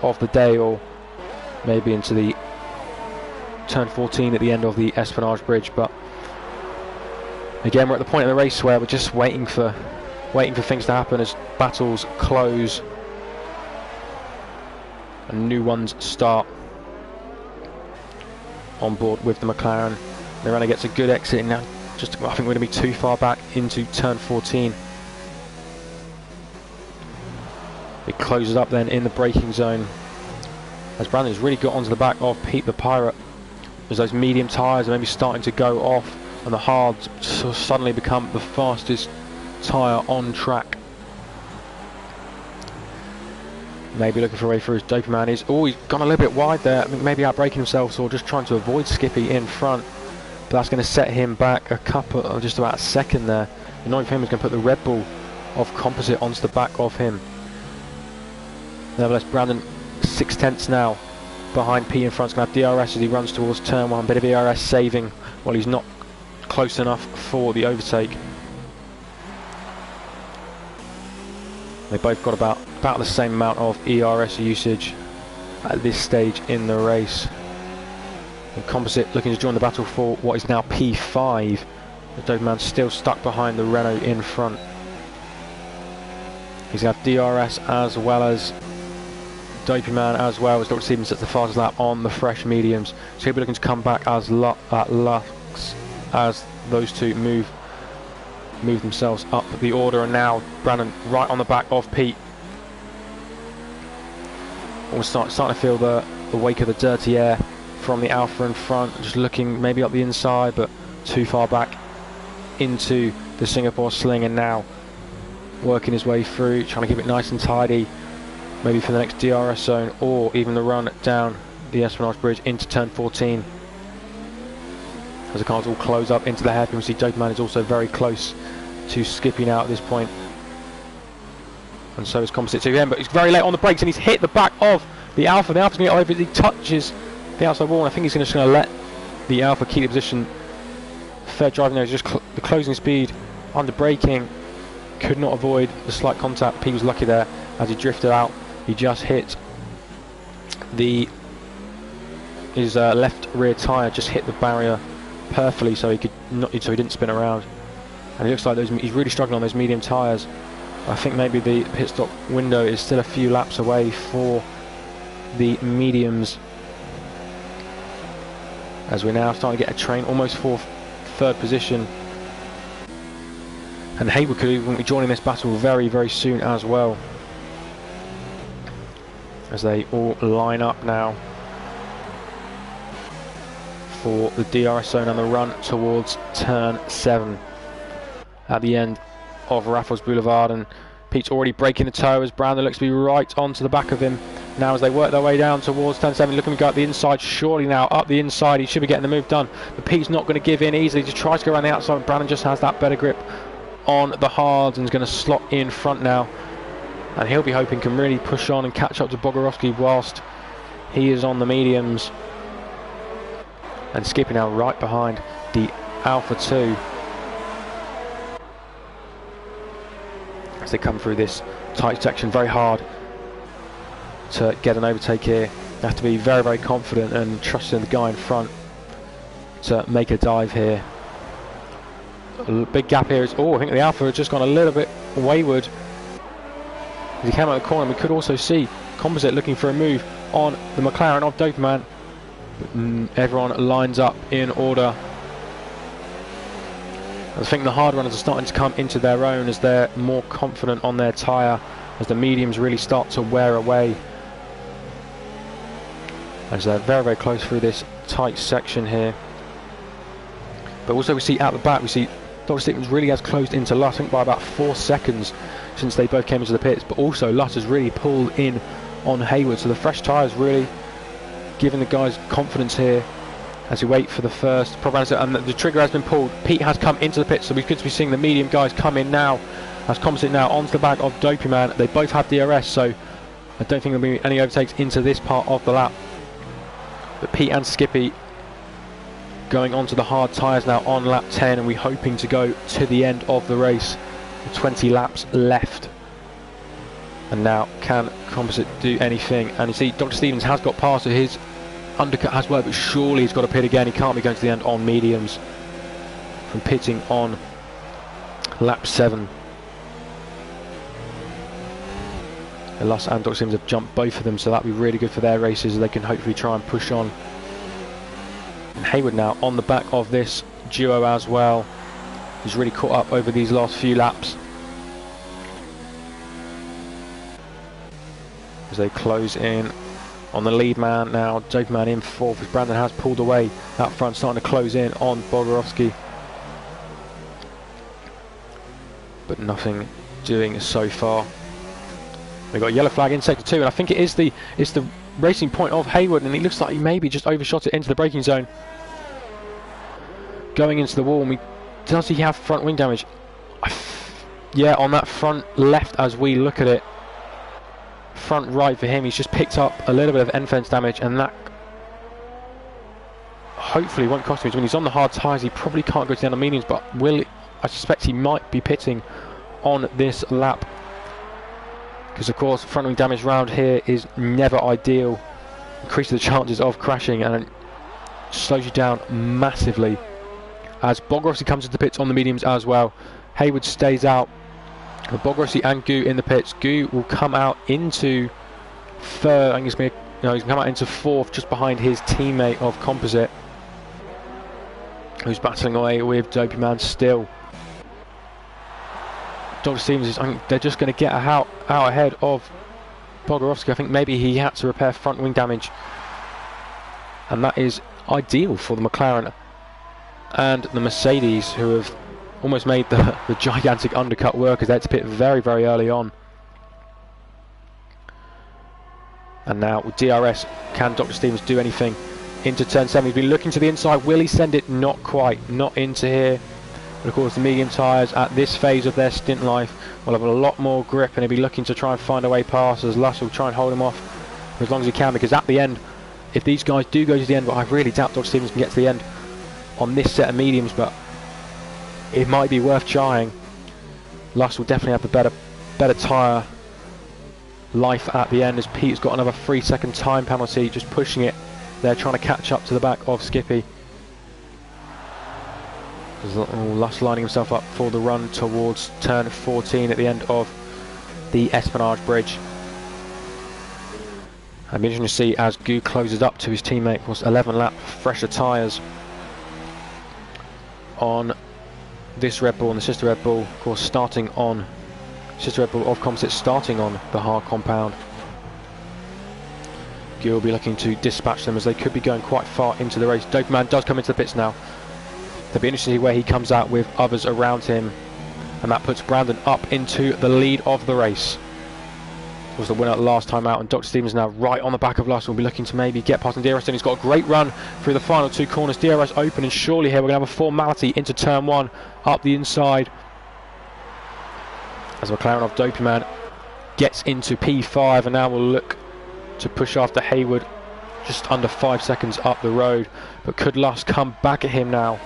of the day, or maybe into the turn 14 at the end of the Esplanade Bridge. But again, we're at the point of the race where we're just waiting for things to happen as battles close and new ones start on board with the McLaren. Miranda gets a good exit now. Just, I think we're going to be too far back into turn 14. It closes up then in the braking zone as Brandon's really got onto the back of Pete the Pirate, as those medium tyres are maybe starting to go off and the hards suddenly become the fastest tyre on track. Maybe looking for a way through his Dopey Man. He's gone a little bit wide there, maybe out braking himself or just trying to avoid Skippy in front, but that's going to set him back a couple of just about a second there. Annoying for him is going to put the Red Bull of Composite onto the back of him. Nevertheless, Brandon 6/10 now behind Pete in front. He's going to have DRS as he runs towards turn 1. Bit of DRS saving while he's not close enough for the overtake. They both got about the same amount of ERS usage at this stage in the race. And Composite looking to join the battle for what is now P5. The Dopey Man still stuck behind the Renault in front. He's going to have DRS as well as Dopey Man as well, as Dr. Stevens sets the fastest lap on the fresh mediums. So he'll be looking to come back as Lux as those two move themselves up the order. And now Brandon right on the back of Pete. We're starting to feel the wake of the dirty air from the Alpha in front, just looking maybe up the inside but too far back into the Singapore sling, and now working his way through, trying to keep it nice and tidy, maybe for the next DRS zone or even the run down the Esplanade Bridge into turn 14. As the cars all close up into the hairpin, we see Dopey Man is also very close to skipping out at this point, and so is Composite to him, but he's very late on the brakes and he's hit the back of the Alpha. The Alpha's going to get over, he touches the outside wall, and I think he's just going to let the Alpha keep the position. Fair driving there, just the closing speed under braking, could not avoid the slight contact. Pete was lucky there as he drifted out. He just hit his left rear tyre, just hit the barrier perfectly, so he didn't spin around. And it looks like he's really struggling on those medium tyres. I think maybe the pit stop window is still a few laps away for the mediums, as we're now starting to get a train almost for third position. And Hayward could even be joining this battle very, very soon as well, as they all line up now for the DRS zone and the run towards turn 7 at the end of Raffles Boulevard. And Pete's already breaking the toe as Brandon looks to be right onto the back of him now as they work their way down towards turn 7, looking to go up the inside. Surely now up the inside, he should be getting the move done, but Pete's not going to give in easily, just tries to go around the outside. Brandon just has that better grip on the hards and is going to slot in front now, and he'll be hoping can really push on and catch up to Bogorovsky whilst he is on the mediums. And Skippy now right behind the Alpha 2. as they come through this tight section. Very hard to get an overtake here. You have to be very, very confident and trust in the guy in front to make a dive here. A big gap here is, oh, I think the Alpha has just gone a little bit wayward as he came out of the corner. We could also see Composite looking for a move on the McLaren of Doperman. Everyone lines up in order. I think the hard runners are starting to come into their own as they're more confident on their tyre, as the mediums really start to wear away, as they're very, very close through this tight section here. But also we see out the back, we see Dr. Stevens really has closed into Luss, I think by about 4 seconds since they both came into the pits, but also Luss has really pulled in on Hayward, so the fresh tyres really giving the guys confidence here as we wait for the first proper answer. And the trigger has been pulled. Pete has come into the pit, so we could be seeing the medium guys come in now as Composite now onto the back of Doperman. They both have DRS, so I don't think there'll be any overtakes into this part of the lap. But Pete and Skippy going onto the hard tyres now on lap 10, and we're hoping to go to the end of the race with 20 laps left. And now can Composite do anything? And you see Dr. Stevens has got past, so his undercut has worked, but surely he's got to pit again. He can't be going to the end on mediums from pitting on lap 7. Luss and Dr. Stevens have jumped both of them, so that'll be really good for their races. They can hopefully try and push on. And Hayward now on the back of this duo as well. He's really caught up over these last few laps as they close in on the lead man now. Doperman in 4th as Brandon has pulled away that front, starting to close in on Bogarowski, but nothing doing so far. We've got a yellow flag in sector 2, and I think it's the racing point of Hayward, and he looks like he maybe just overshot it into the braking zone, going into the wall. And does he have front wing damage? Yeah, on that front left as we look at it. Front right for him, he's just picked up a little bit of end fence damage, and that hopefully won't cost him. When he's on the hard tyres, he probably can't go to the end of mediums, but I suspect he might be pitting on this lap, because of course front wing damage round here is never ideal. Increases the chances of crashing and slows you down massively. As Bogarowski comes into the pits on the mediums as well. Hayward stays out. Bogarowski and Gu in the pits. Gu will come out into third. I think he's going to come out into 4th, just behind his teammate of Composite, who's battling away with Doperman still. Dr. Stevens, I think they're just going to get out ahead of Bogarowski. I think maybe he had to repair front wing damage, and that is ideal for the McLaren and the Mercedes, who have almost made the gigantic undercut work as they had to pit very, very early on. And now with DRS, can Dr. Stevens do anything into turn 7? He's been looking to the inside. Will he send it? Not quite. Not into here. But of course the medium tyres at this phase of their stint life will have a lot more grip, and he'll be looking to try and find a way past, as Luss will try and hold him off for as long as he can, because at the end, if these guys do go to the end, but I really doubt Dr. Stevens can get to the end on this set of mediums, but it might be worth trying. Luss will definitely have the better tyre life at the end, as Pete's got another 3-second time penalty, just pushing it. They're trying to catch up to the back of Skippy. Luss lining himself up for the run towards turn 14 at the end of the Espionage Bridge. I'd be interested to see as Gu closes up to his teammate. Of course, 11 lap fresher tyres on this Red Bull and the sister Red Bull, of course, starting on sister Red Bull of Composite, starting on the hard compound. Gu will be looking to dispatch them, as they could be going quite far into the race. Doperman does come into the pits now. It'll be interesting to see where he comes out with others around him, and that puts Brandon up into the lead of the race. Was the winner last time out, and Dr. Stevens now right on the back of Luss. Will be looking to maybe get past DRS, and he's got a great run through the final 2 corners. DRS open, and surely here we're going to have a formality into turn 1 up the inside, as McLaren of Doperman gets into P5, and now we'll look to push after Hayward just under 5 seconds up the road. But could Luss come back at him now?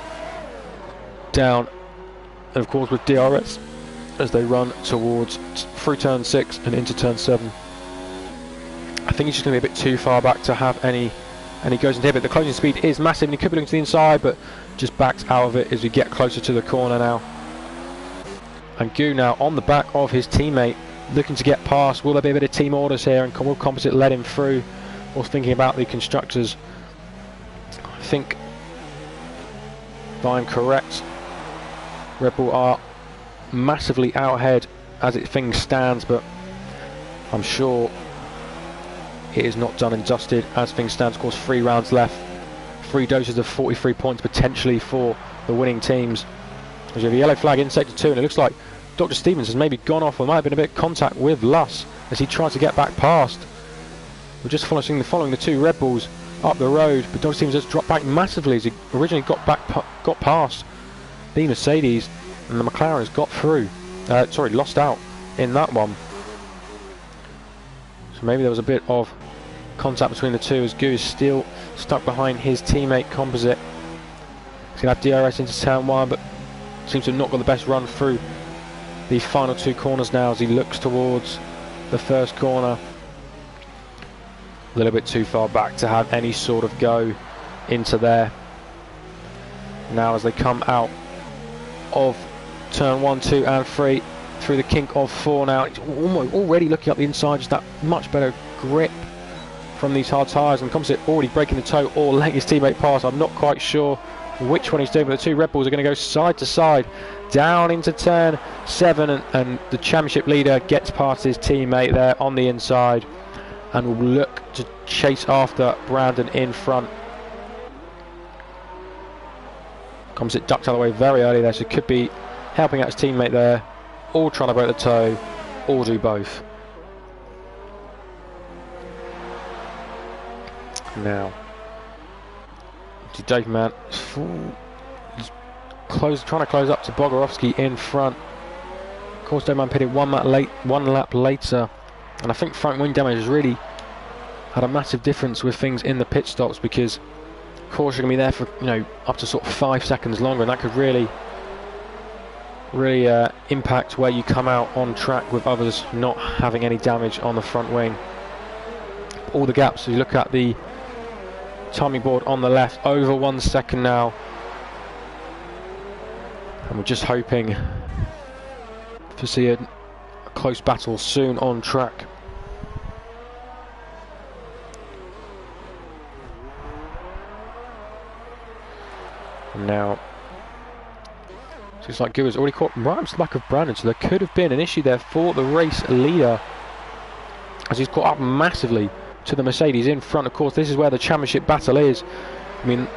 Down, and of course with DRS as they run towards through turn 6 and into turn 7. I think he's just going to be a bit too far back to have any goes into it. The closing speed is massive, and he could be looking to the inside, but just backs out of it as we get closer to the corner now. And Gu now on the back of his teammate, looking to get past. Will there be a bit of team orders here, and will Composite let him through? Or thinking about the constructors, I think, if I'm correct, Red Bull are massively out ahead as things stands, but I'm sure it is not done and dusted as things stand. Of course, 3 rounds left, 3 doses of 43 points potentially for the winning teams. As you have a yellow flag in sector 2, and it looks like Dr. Stevens has maybe gone off, or might have been a bit of contact with Luss as he tried to get back past. We're just following the 2 Red Bulls up the road, but Dr. Stevens has dropped back massively as he originally got past the Mercedes, and the McLaren has got through. Lost out in that one. So maybe there was a bit of contact between the 2 as Gu is still stuck behind his teammate Composite. He's going to have DRS into turn 1, but seems to have not got the best run through the final 2 corners now as he looks towards the first corner. A little bit too far back to have any sort of go into there. Now as they come out of turn 1, 2 and 3 through the kink of 4 now, it's already looking up the inside, just that much better grip from these hard tyres, and Composite already breaking the toe or letting his teammate pass. I'm not quite sure which one he's doing, but the 2 Red Bulls are going to go side to side down into turn 7, and the championship leader gets past his teammate there on the inside and will look to chase after Brandon in front. Composite ducked out of the way very early there, so it could be helping out his teammate there, or trying to break the toe, or do both. Now, Dave Man trying to close up to Bogorovsky in front. Of course, Dave Man pitted one lap later, and I think front wing damage has really had a massive difference with things in the pit stops, because of course you're going to be there for up to sort of 5 seconds longer, and that could really impact where you come out on track with others not having any damage on the front wing. All the gaps, so you look at the timing board on the left, over 1 second now, and we're just hoping to see a close battle soon on track. And now so it's like Gu has already caught right up to the back of Brandon, so there could have been an issue there for the race leader as he's caught up massively to the Mercedes in front. Of course, this is where the championship battle is. I mean,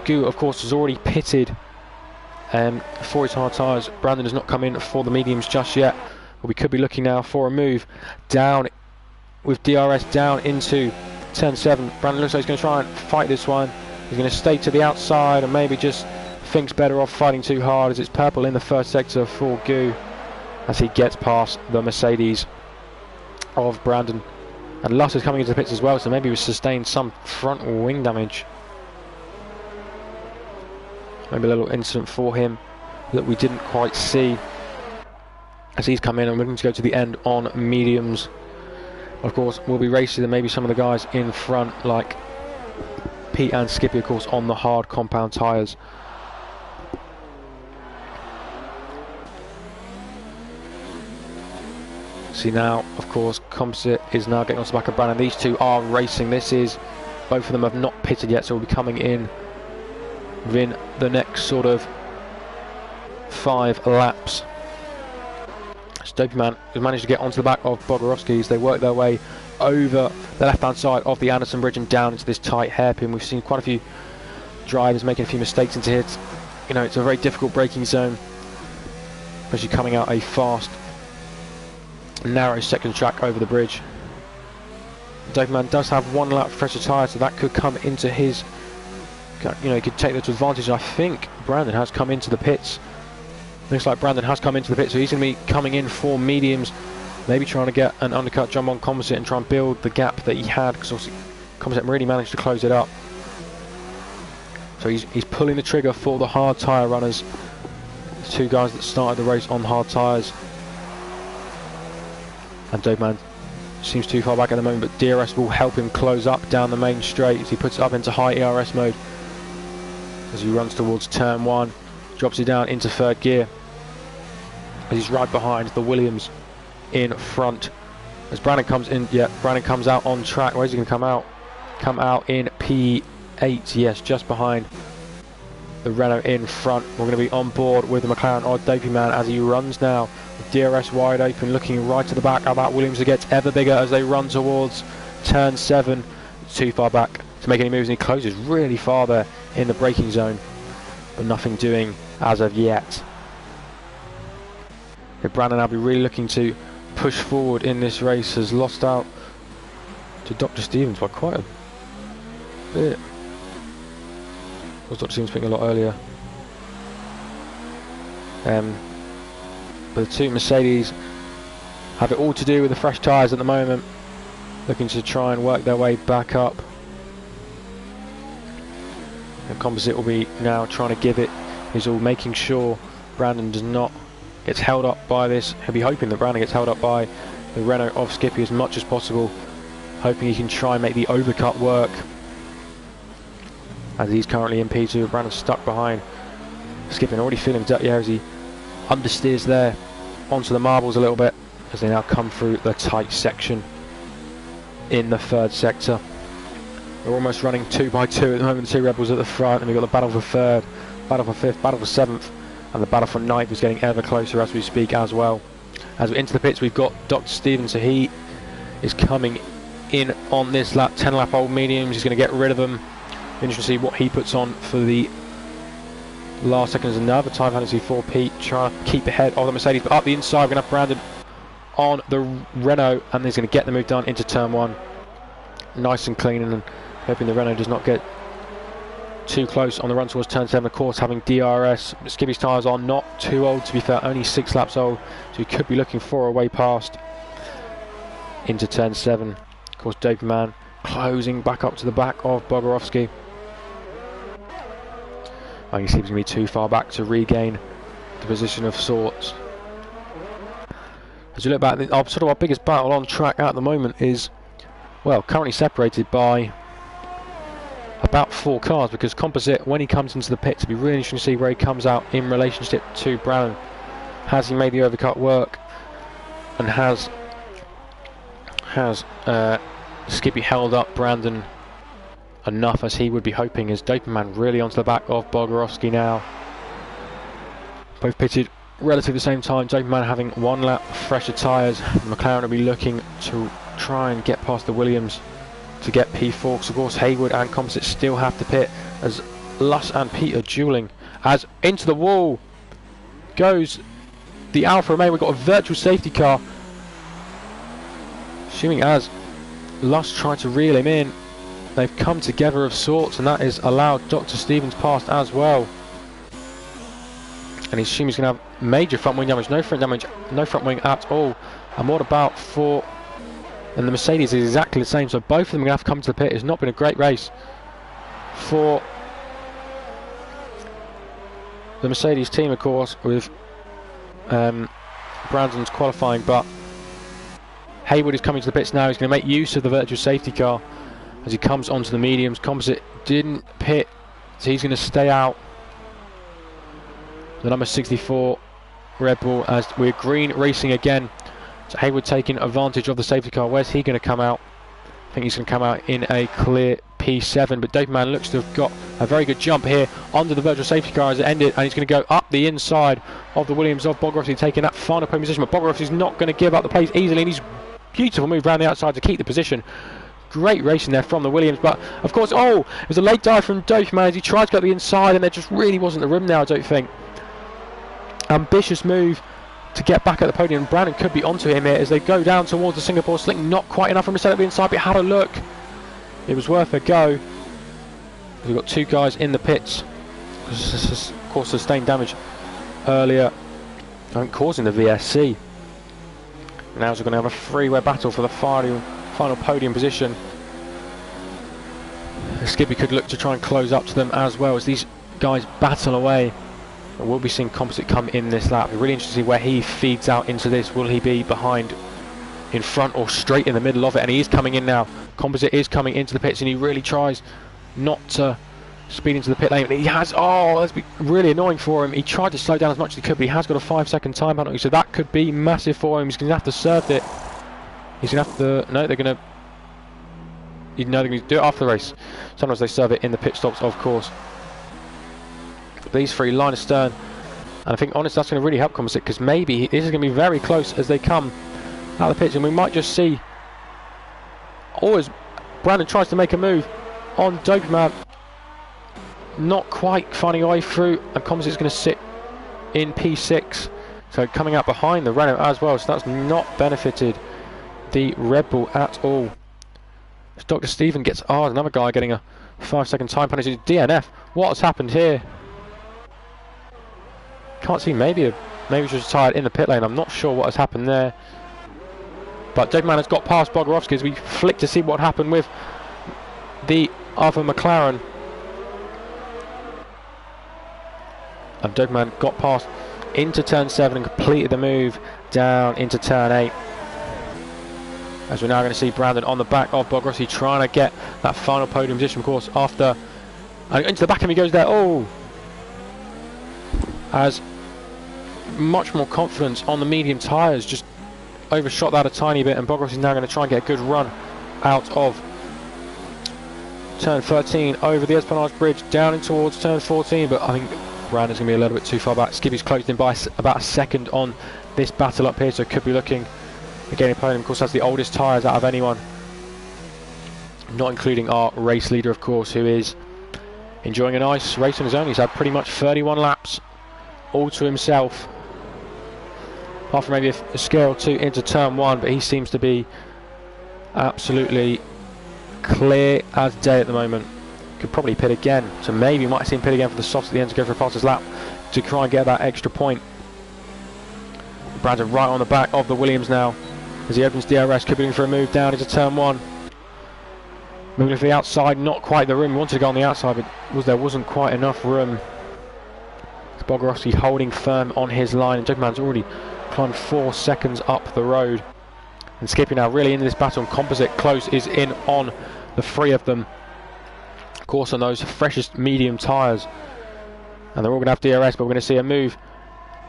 Gu of course has already pitted for his hard tyres. Brandon has not come in for the mediums just yet, but we could be looking now for a move down with DRS down into turn 7. Brandon looks like he's going to try and fight this one. He's going to stay to the outside and maybe just thinks better off fighting too hard, as it's purple in the first sector for Gu as he gets past the Mercedes of Brandon. And Luss is coming into the pits as well, so maybe we've sustained some front wing damage. Maybe a little incident for him that we didn't quite see as he's come in and looking to go to the end on mediums. Of course, we'll be racing and maybe some of the guys in front like Pete and Skippy, of course, on the hard compound tyres. See now, of course, Composite is now getting onto the back of Brandon. These two are racing. Both of them have not pitted yet, so we'll be coming in within the next sort of 5 laps. Dopey Man has managed to get onto the back of Bogorovsky as they work their way over the left-hand side of the Anderson Bridge and down into this tight hairpin. We've seen quite a few drivers making a few mistakes into here. It's a very difficult braking zone, especially coming out a fast, narrow second track over the bridge. Dopey Man does have 1 lap fresher tyre, so that could come into his, he could take that to advantage. I think Brandon has come into the pits. Looks like Brandon has come into the pit, so he's going to be coming in for mediums, maybe trying to get an undercut jump on Composite and try and build the gap that he had, because obviously Composite really managed to close it up. So he's pulling the trigger for the hard tyre runners. two guys that started the race on hard tyres. And Dopeman seems too far back at the moment, but DRS will help him close up down the main straight as he puts it up into high ERS mode. As he runs towards turn 1, drops it down into third gear. As he's right behind the Williams in front. As Brandon comes in, Brandon comes out on track. Where's he going to come out? Come out in P8, yes, just behind the Renault in front. We're going to be on board with the McLaren or Dopeman as he runs now. With DRS wide open, looking right to the back of that Williams. It gets ever bigger as they run towards turn 7. It's too far back to make any moves, and he closes really far there in the braking zone, but nothing doing as of yet. Brandon will be really looking to push forward in this race. Has lost out to Dr. Stevens by quite a bit. Was Dr. Stevens picking a lot earlier. But the two Mercedes have it all to do with the fresh tyres at the moment, looking to try and work their way back up. The Composite will be now trying to give it his all, making sure Brandon does not gets held up by this. He'll be hoping that Brandon gets held up by the Renault of Skippy as much as possible, hoping he can try and make the overcut work. As he's currently in P2, Brandon's stuck behind Skippy and already feeling dirty as he understeers there onto the marbles a little bit as they now come through the tight section in the third sector. We're almost running 2 by 2 at the moment, the two Rebels at the front, and we've got the battle for third, battle for fifth, battle for seventh, and the battle for ninth is getting ever closer as we speak as well. As we're into the pits, we've got Dr. Stevens, so he is coming in on this lap, 10 lap old mediums. He's going to get rid of them. Interesting to see what he puts on for the last seconds. Another time fantasy for Pete, trying to keep ahead of the Mercedes, but up the inside we're going to have Brandon on the Renault, and he's going to get the move done into turn 1 nice and clean, and hoping the Renault does not get too close on the run towards turn 7. Of course, having DRS, Skippy's tyres are not too old, to be fair, only 6 laps old, so he could be looking for a way past into turn 7. Of course, Dopeman closing back up to the back of Bogorovsky. He seems to be too far back to regain the position of sorts. As you look back, our biggest battle on track at the moment is, well, currently separated by about 4 cars, because Composite, when he comes into the pits, it'll be really interesting to see where he comes out in relationship to Brandon. Has he made the overcut work, and has Skippy held up Brandon enough as he would be hoping? Is Dopeman really onto the back of Bogorovsky now? Both pitted relatively the same time, Dopeman having 1 lap fresher tyres. McLaren will be looking to try and get past the Williams to get P4, because of course Haywood and Composite still have to pit, as Luss and Pete are duelling. As into the wall goes the Alfa Romeo. We've got a virtual safety car, assuming as Luss tried to reel him in. They've come together of sorts, and that is allowed Dr. Stevens past as well. And he's assuming he's going to have major front wing damage. No front wing at all. And what about for... And the Mercedes is exactly the same, so both of them are going to have to come to the pit. It's not been a great race for the Mercedes team, of course, with Brandon's qualifying, but Haywood is coming to the pits now. He's going to make use of the virtual safety car as he comes onto the mediums. Composite didn't pit, so he's going to stay out. The number 64 Red Bull, as we're green racing again. So Haywood taking advantage of the safety car. Where's he going to come out? I think he's going to come out in a clear P7, but Dopeman looks to have got a very good jump here onto the virtual safety car as it ended, and he's going to go up the inside of the Williams of Bogorovsky, taking that final pole position. But Bogorovsky's not going to give up the pace easily, and he's beautiful move around the outside to keep the position. Great racing there from the Williams, but of course, it was a late dive from Dopeman as he tried to go to the inside, and there just really wasn't the room there, I don't think. Ambitious move to get back at the podium. Brandon could be onto him here as they go down towards the Singapore slick. Not quite enough from him to set up the inside, but had a look. It was worth a go. We've got 2 guys in the pits. Of course, sustained damage earlier, causing the VSC. Now we're going to have a three-way battle for the final podium position. Skippy could look to try and close up to them as well as these guys battle away We'll be seeing Composite come in this lap. Really interesting to see where he feeds out into this. Will he be behind, in front, or straight in the middle of it? And he is coming in now. Composite is coming into the pits, and he really tries not to speed into the pit lane. He has, oh, that's really annoying for him. He tried to slow down as much as he could, but he has got a 5-second time penalty, so that could be massive for him. He's going to have to serve it. He's going to have to, no, they're going to, you know, they're going to do it after the race. Sometimes they serve it in the pit stops, of course. These three, line astern, and I think honestly that's going to really help Composite, because maybe this is going to be very close as they come out of the pits, and we might just see, always Brandon tries to make a move on Dopeyman, not quite finding a way through, and Composite's going to sit in P6, so coming out behind the Renault as well, so that's not benefited the Red Bull at all. As Dr. Stephen gets, another guy getting a 5-second time penalty. DNF, what has happened here? Can't see, maybe just tired in the pit lane. I'm not sure what has happened there. But Dopeyman has got past Bogorovsky as we flick to see what happened with the other McLaren. And Dopeyman got past into turn 7 and completed the move down into turn 8. As we're now going to see Brandon on the back of Bogorovsky trying to get that final podium position, of course, after into the back of him he goes there. Oh! As much more confidence on the medium tyres, just overshot that a tiny bit, and Bogorovsky is now going to try and get a good run out of turn 13 over the Esplanade Bridge down in towards turn 14, but I think Brandon's going to be a little bit too far back. Skippy's closed in by about a second on this battle up here, so could be looking again. Podium, of course, has the oldest tyres out of anyone, not including our race leader, of course, who is enjoying a nice race on his own. He's had pretty much 31 laps all to himself, apart from maybe a scare or two into turn 1, but he seems to be absolutely clear as day at the moment. Could probably pit again, so maybe might see him pit again for the softs at the end to go for a fastest lap to try and get that extra point. Brandon right on the back of the Williams now as he opens DRS, could be looking for a move down into turn 1. Moving to the outside, not quite the room. He wanted to go on the outside, but there wasn't quite enough room. Bogorovsky holding firm on his line, and Dopeyman's already climbed 4 seconds up the road. And Skippy now really into this battle, and Composite close is in on the 3 of them. Of course, on those freshest medium tyres. And they're all going to have DRS, but we're going to see a move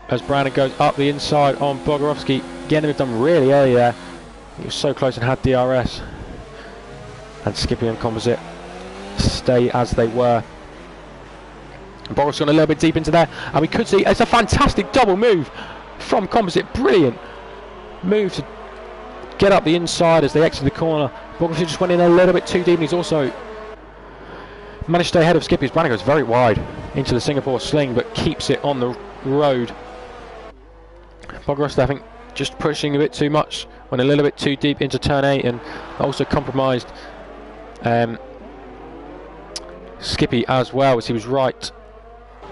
as Brandon goes up the inside on Bogorovsky. Getting him done really early there. He was so close and had DRS. And Skippy and Composite stay as they were. Bogorovsky gone a little bit deep into there, and we could see it's a fantastic double move from Composite. Brilliant move to get up the inside as they exit the corner. Bogorovsky just went in a little bit too deep, and he's also managed to stay ahead of Skippy. Brandon goes very wide into the Singapore sling, but keeps it on the road. Bogorovsky, I think, just pushing a bit too much, went a little bit too deep into turn 8, and also compromised Skippy as well, as he was right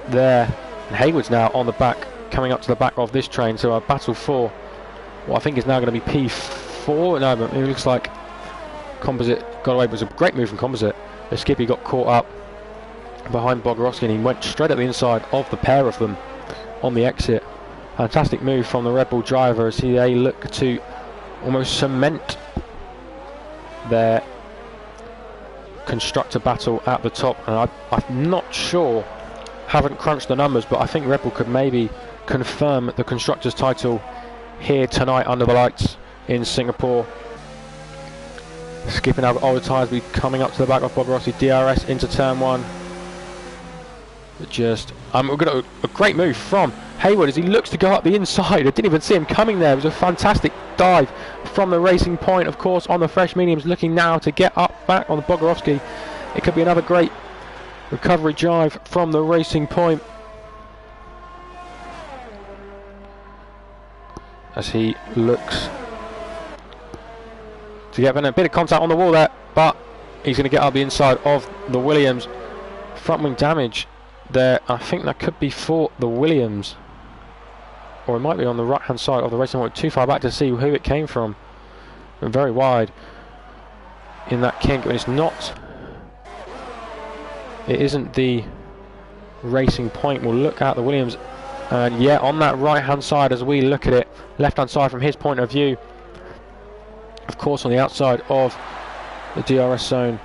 there. And Hayward's now on the back, coming up to the back of this train, so a battle for what I think is now going to be P4. No, but it looks like Composite got away. It was a great move from Composite. Skippy got caught up behind Bogorovsky, and he went straight at the inside of the pair of them on the exit. Fantastic move from the Red Bull driver as they look to almost cement their constructor battle at the top. And I'm not sure, haven't crunched the numbers, but I think Red Bull could maybe confirm the constructors title here tonight under the lights in Singapore. Skipping out older tyres, be coming up to the back of Bogorovsky. DRS into turn 1. Just we've got a great move from Hayward as he looks to go up the inside. I didn't even see him coming there. It was a fantastic dive from the Racing Point, of course, on the fresh mediums, looking now to get up back on the Bogorovsky. It could be another great recovery drive from the Racing Point as he looks to get a bit of contact on the wall there, but he's going to get up the inside of the Williams. Front wing damage there, I think that could be for the Williams, or it might be on the right hand side of the Racing Point. Too far back to see who it came from, and very wide in that kink. And it's not, it isn't the Racing Point will look at the Williams, and yeah, on that right hand side as we look at it, left hand side from his point of view, of course on the outside of the DRS zone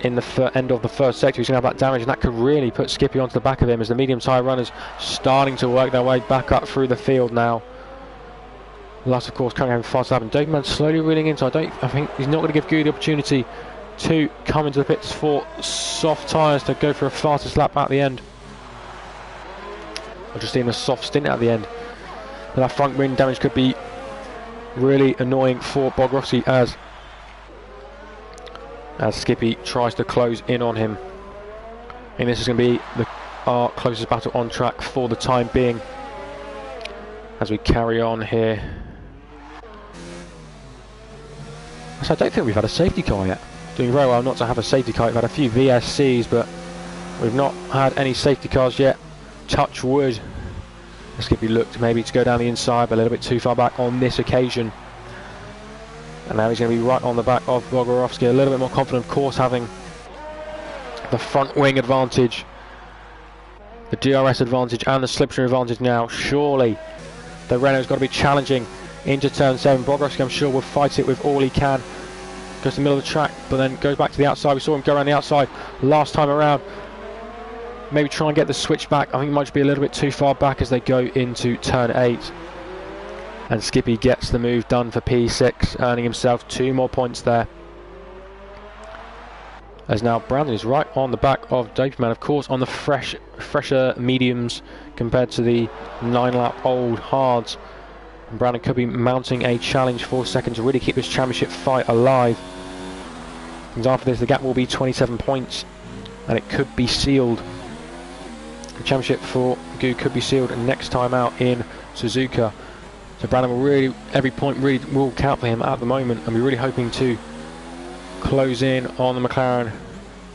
in the end of the first sector, he's going to have that damage, and that could really put Skippy onto the back of him as the medium tyre runners starting to work their way back up through the field now. Last, of course, coming having fast lap, and Doberman slowly reeling in, so I think he's not going to give Goo the opportunity to come into the pits for soft tyres to go for a fastest lap at the end. Or just even a soft stint at the end. But that front wing damage could be really annoying for Bogrovsky as Skippy tries to close in on him. And this is going to be our closest battle on track for the time being as we carry on here. So I don't think we've had a safety car yet. Doing very well not to have a safety car. We've had a few VSCs, but we've not had any safety cars yet. Touch wood. Skippy looked maybe to go down the inside, but a little bit too far back on this occasion. And now he's going to be right on the back of Bogrovsky, a little bit more confident, of course, having the front wing advantage, the DRS advantage and the slipstream advantage now. Surely the Renault's got to be challenging into turn 7. Bogrovsky, I'm sure, will fight it with all he can. Goes to the middle of the track, but then goes back to the outside. We saw him go around the outside last time around. Maybe try and get the switch back. I think it might just be a little bit too far back as they go into turn 8. And Skippy gets the move done for P6, earning himself 2 more points there. As now Brandon is right on the back of Doberman, of course, on the fresher mediums compared to the 9-lap old hards. And Brandon could be mounting a challenge for second to really keep this championship fight alive. And after this, the gap will be 27 points, and it could be sealed. The championship for Goo could be sealed next time out in Suzuka. So Brandon will really, every point really will count for him at the moment, and we're really hoping to close in on the McLaren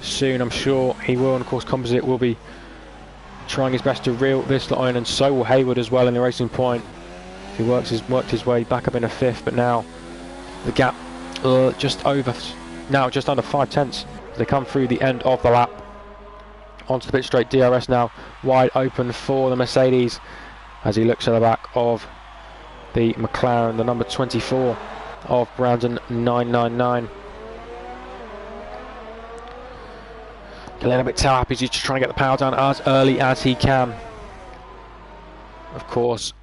soon. I'm sure he will, and of course Composite will be trying his best to reel this line, and so will Hayward as well in the Racing Point. He worked his way back up in a 5th, but now the gap just under 5 tenths. They come through the end of the lap onto the pit straight. DRS now wide open for the Mercedes as he looks at the back of the McLaren, the number 24 of Brandon 999. A little bit tail happy, he's just trying to get the power down as early as he can. Of course,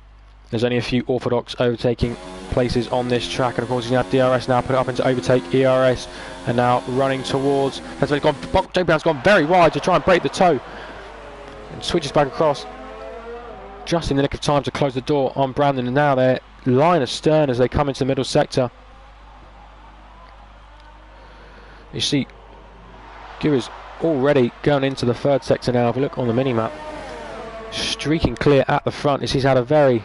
there's only a few orthodox overtaking places on this track, and of course he's going to have DRS now, put it up into overtake ERS, and now running towards. Doberman's gone very wide to try and break the toe, and switches back across just in the nick of time to close the door on Brandon, and now they're line astern as they come into the middle sector. You see Goo is already going into the 3rd sector now. If we look on the mini-map, streaking clear at the front as he's had a very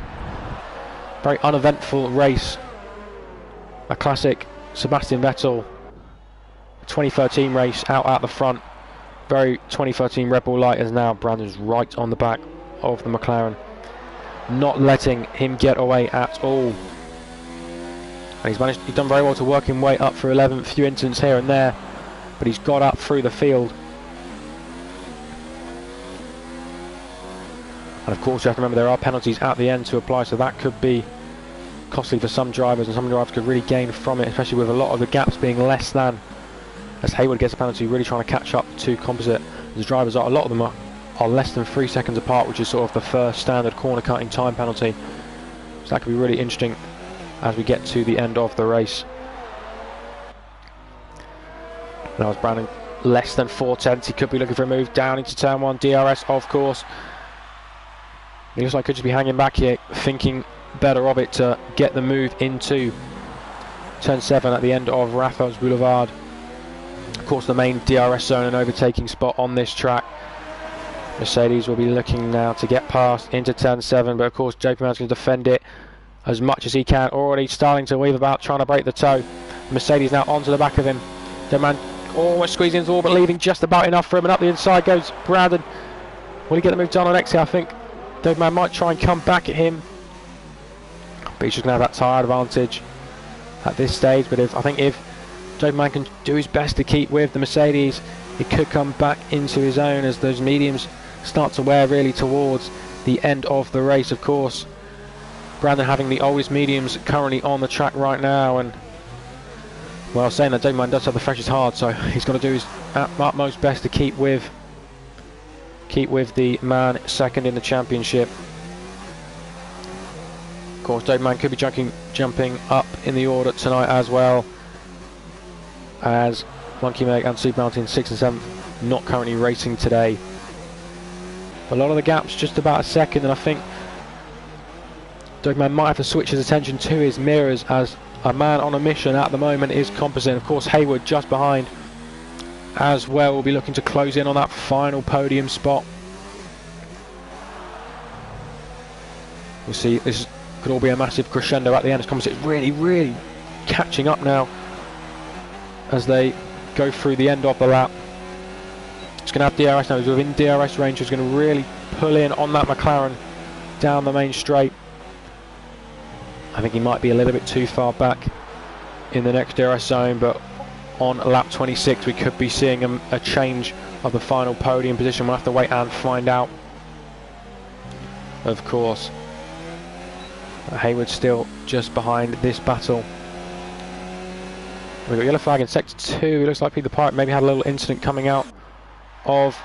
uneventful race. A classic Sebastian Vettel 2013 race out at the front. Very 2013 Red Bull light, as now Brandon's right on the back of the McLaren, not letting him get away at all. And he's done very well to work his way up for 11th, few incidents here and there, but he's got up through the field. And of course you have to remember there are penalties at the end to apply, so that could be costly for some drivers, and some drivers could really gain from it, especially with a lot of the gaps being less than. As Hayward gets a penalty, really trying to catch up to Composite. The drivers a lot of them are less than 3 seconds apart, which is sort of the first standard corner cutting time penalty. So that could be really interesting as we get to the end of the race. Now as Brandon less than 4 tenths, he could be looking for a move down into turn 1. DRS, of course. He looks like he could just be hanging back here, thinking better of it to get the move into turn 7 at the end of Raffles Boulevard. Of course, the main DRS zone and overtaking spot on this track. Mercedes will be looking now to get past into turn 7, but of course Doberman's going to defend it as much as he can, already starting to weave about, trying to break the toe. Mercedes now onto the back of him. Doberman almost squeezing into the wall, but leaving just about enough for him, and up the inside goes Brandon. Will he get the move done on exit? I think Doberman might try and come back at him, but he's just going to have that tyre advantage at this stage. But I think if Doberman can do his best to keep with the Mercedes, he could come back into his own, as those mediums start to wear really towards the end of the race. Of course, Brandon having the oldest mediums currently on the track right now, and well, saying that Doberman does have the freshest hard, so he's got to do his utmost best to keep with the man second in the championship. Of course, Doberman could be jumping up in the order tonight as well, as Monkey Meg and Super Mountain 6 and 7 not currently racing today. A lot of the gaps just about a second, and I think Doberman might have to switch his attention to his mirrors, as a man on a mission at the moment is Composite. Of course, Hayward just behind as well will be looking to close in on that final podium spot. We'll see, this could all be a massive crescendo at the end, as Composite is really catching up now as they go through the end of the lap. It's going to have DRS now, he's within DRS range, he's going to really pull in on that McLaren down the main straight. I think he might be a little bit too far back in the next DRS zone, but on lap 26 we could be seeing a change of the final podium position. We'll have to wait and find out. Of course, Hayward still just behind this battle. We've got yellow flag in sector 2. It looks like Pete the Pirate maybe had a little incident coming out of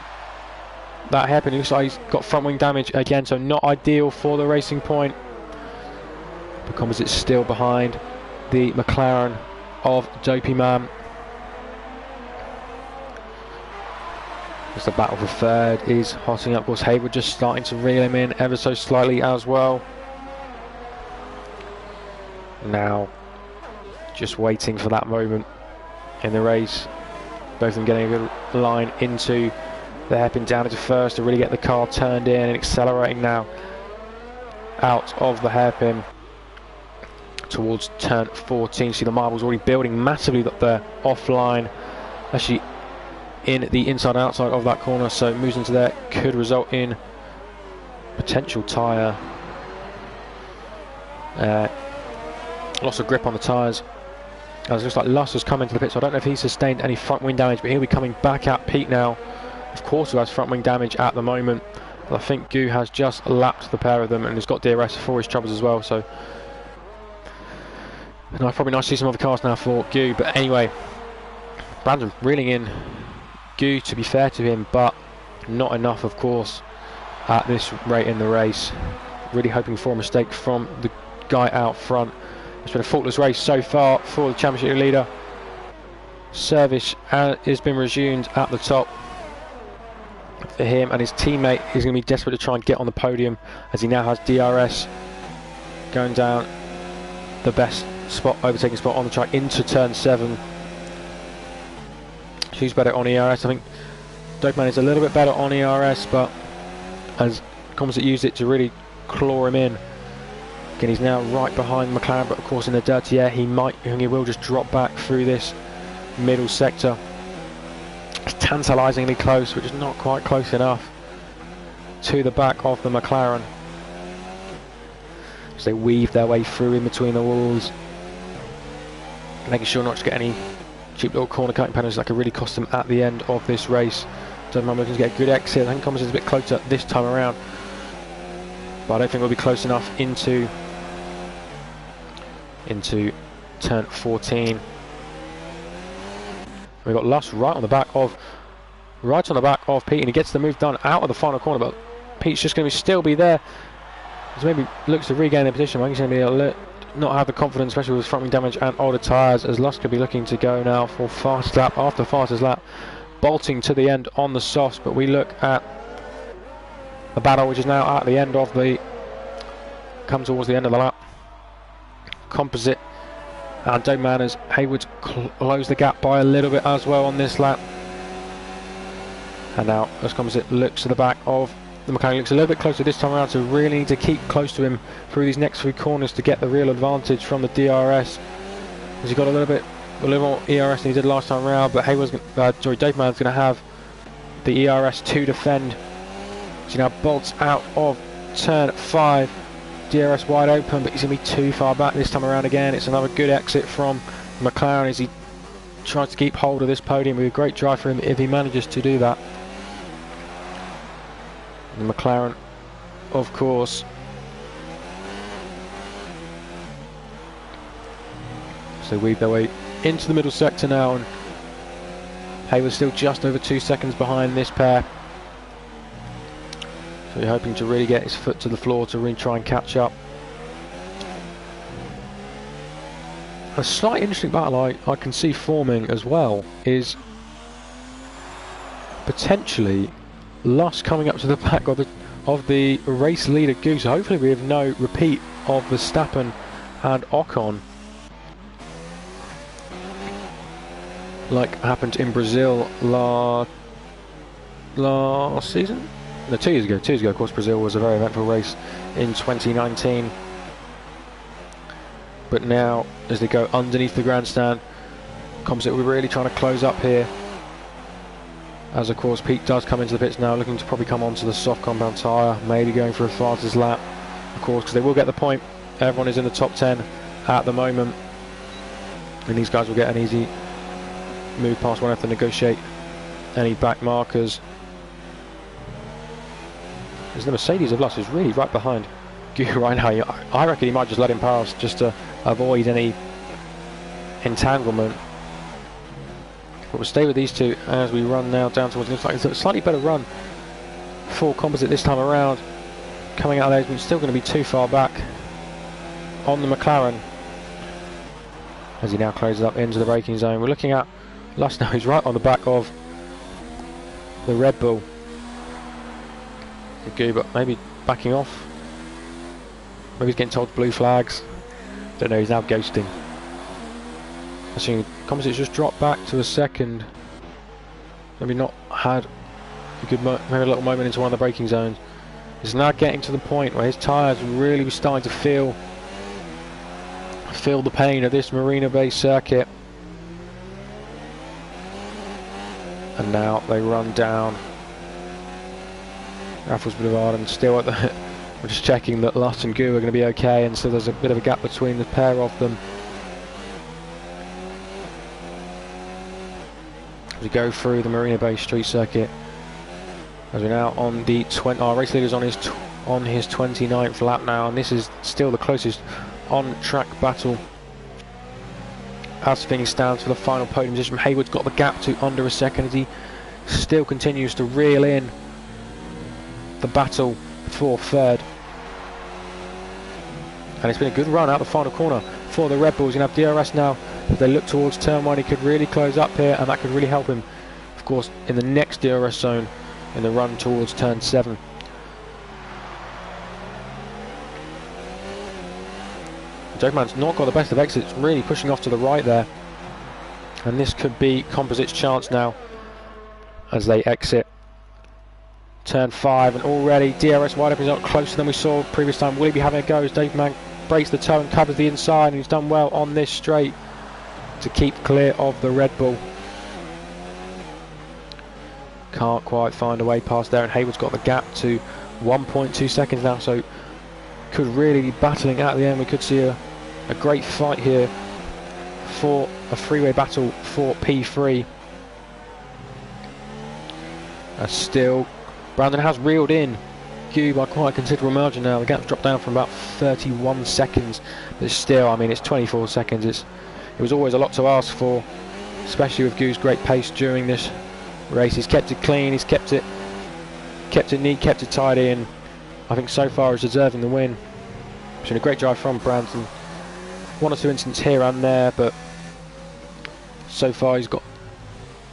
that hairpin. It looks like he's got front wing damage again, so not ideal for the Racing Point. But Composite's still behind the McLaren of Dopey Man. As the battle for third is hotting up. Of course, Hayward just starting to reel him in ever so slightly as well. Now, just waiting for that moment in the race. Both of them getting a good line into the hairpin down into first to really get the car turned in and accelerating now out of the hairpin towards turn 14. See the marbles already building massively up there offline, actually in the inside and outside of that corner, so it moves into there, could result in potential tyre loss of grip on the tyres. As it looks like Luss has come into the pit, so I don't know if he sustained any front wing damage, but he'll be coming back at Pete now, of course, who has front wing damage at the moment. But I think Goo has just lapped the pair of them and has got DRS for his troubles as well, so no, probably nice to see some other cars now for Goo. But anyway, Brandon reeling in Goo, to be fair to him, but not enough, of course, at this rate in the race. Really hoping for a mistake from the guy out front. It's been a faultless race so far for the championship leader. Service has been resumed at the top for him, and his teammate is going to be desperate to try and get on the podium, as he now has DRS going down the best spot, overtaking spot on the track into turn 7. Who's better on ERS? I think Dopeman is a little bit better on ERS, but as Composite used it to really claw him in. Again, he's now right behind McLaren, but of course in the dirty air he will just drop back through this middle sector. It's tantalisingly close, which is not quite close enough to the back of the McLaren. So they weave their way through in between the walls, making sure not to get any cheap little corner cutting penalties that could really cost them at the end of this race. Doberman looking to get a good exit. I think Composite's a bit closer this time around, but I don't think we'll be close enough into turn 14. We've got Luss right on the back of Pete, and he gets the move done out of the final corner, but Pete's just going to still be there. He maybe looks to regain the position. I think he's going to be not have the confidence, especially with front wing damage and older tyres, as Luss could be looking to go now for fastest lap after fastest lap, bolting to the end on the softs. But we look at the battle, which is now at the end of the come towards the end of the lap. Composite and Doberman as Hayward close the gap by a little bit as well on this lap. And now as Composite looks to the back of the McLaren, looks a little bit closer this time around, so really need to keep close to him through these next 3 corners to get the real advantage from the DRS. As he got a little more ERS than he did last time around, but Doberman's going to have the ERS to defend. So he now bolts out of turn 5. DRS wide open, but he's going to be too far back this time around again. It's another good exit from McLaren as he tries to keep hold of this podium. With a great drive for him if he manages to do that. The McLaren, of course. So weave their way into the middle sector now, and Hayward's still just over 2 seconds behind this pair. So you're hoping to really get his foot to the floor to really try and catch up. A slight interesting battle I can see forming as well is potentially Luss coming up to the back of the race leader Goose. Hopefully we have no repeat of Verstappen and Ocon, like happened in Brazil last season? No, 2 years ago. 2 years ago, of course, Brazil was a very eventful race in 2019. But now, as they go underneath the grandstand, Composite, we're really trying to close up here. As of course, Pete does come into the pits now, looking to probably come onto the soft compound tyre, maybe going for a fastest lap, of course, because they will get the point. Everyone is in the top 10 at the moment, and these guys will get an easy move past, won't have to negotiate any back markers. As the Mercedes of Luss is really right behind Gu right now. I reckon he might just let him pass just to avoid any entanglement. But we'll stay with these two as we run now down towards. Looks like it's a slightly better run for Composite this time around. Coming out of there, but still going to be too far back on the McLaren as he now closes up into the braking zone. We're looking at Luss now. He's right on the back of the Red Bull. But maybe backing off. Maybe he's getting told blue flags. Don't know, he's now ghosting. I think Composite's just dropped back to a second. Maybe not had a good maybe a little moment into one of the braking zones. He's now getting to the point where his tyres really starting to feel the pain of this Marina-based circuit. And now they run down Raffles Boulevard, and still at the we're just checking that Luss and Gu are going to be okay, and so there's a bit of a gap between the pair of them. As we go through the Marina Bay Street circuit, as we're now on the our race leader's on his 29th lap now, and this is still the closest on-track battle as things stand for the final podium position. Hayward's got the gap to under a second as he still continues to reel in the battle for third. And it's been a good run out the final corner for the Red Bulls. You can have DRS now. If they look towards turn 1, he could really close up here, and that could really help him, of course, in the next DRS zone in the run towards turn 7. Jokeman's not got the best of exits, really pushing off to the right there, and this could be Composite's chance now as they exit turn 5, and already DRS wide open is not closer than we saw previous time. Will he be having a go as Dave Mann breaks the toe and covers the inside, and he's done well on this straight to keep clear of the Red Bull. Can't quite find a way past there, and Hayward's got the gap to 1.2 seconds now, so could really be battling at the end. We could see a great fight here for a freeway battle for P3. Still, Brandon has reeled in Gu by quite a considerable margin now. The gap's dropped down from about 31 seconds, but still, I mean, it's 24 seconds. It was always a lot to ask for, especially with Gu's great pace during this race. He's kept it clean, he's kept it neat, kept it tidy, and I think so far is deserving the win. It's been a great drive from Brandon. One or two incidents here and there, but so far he's got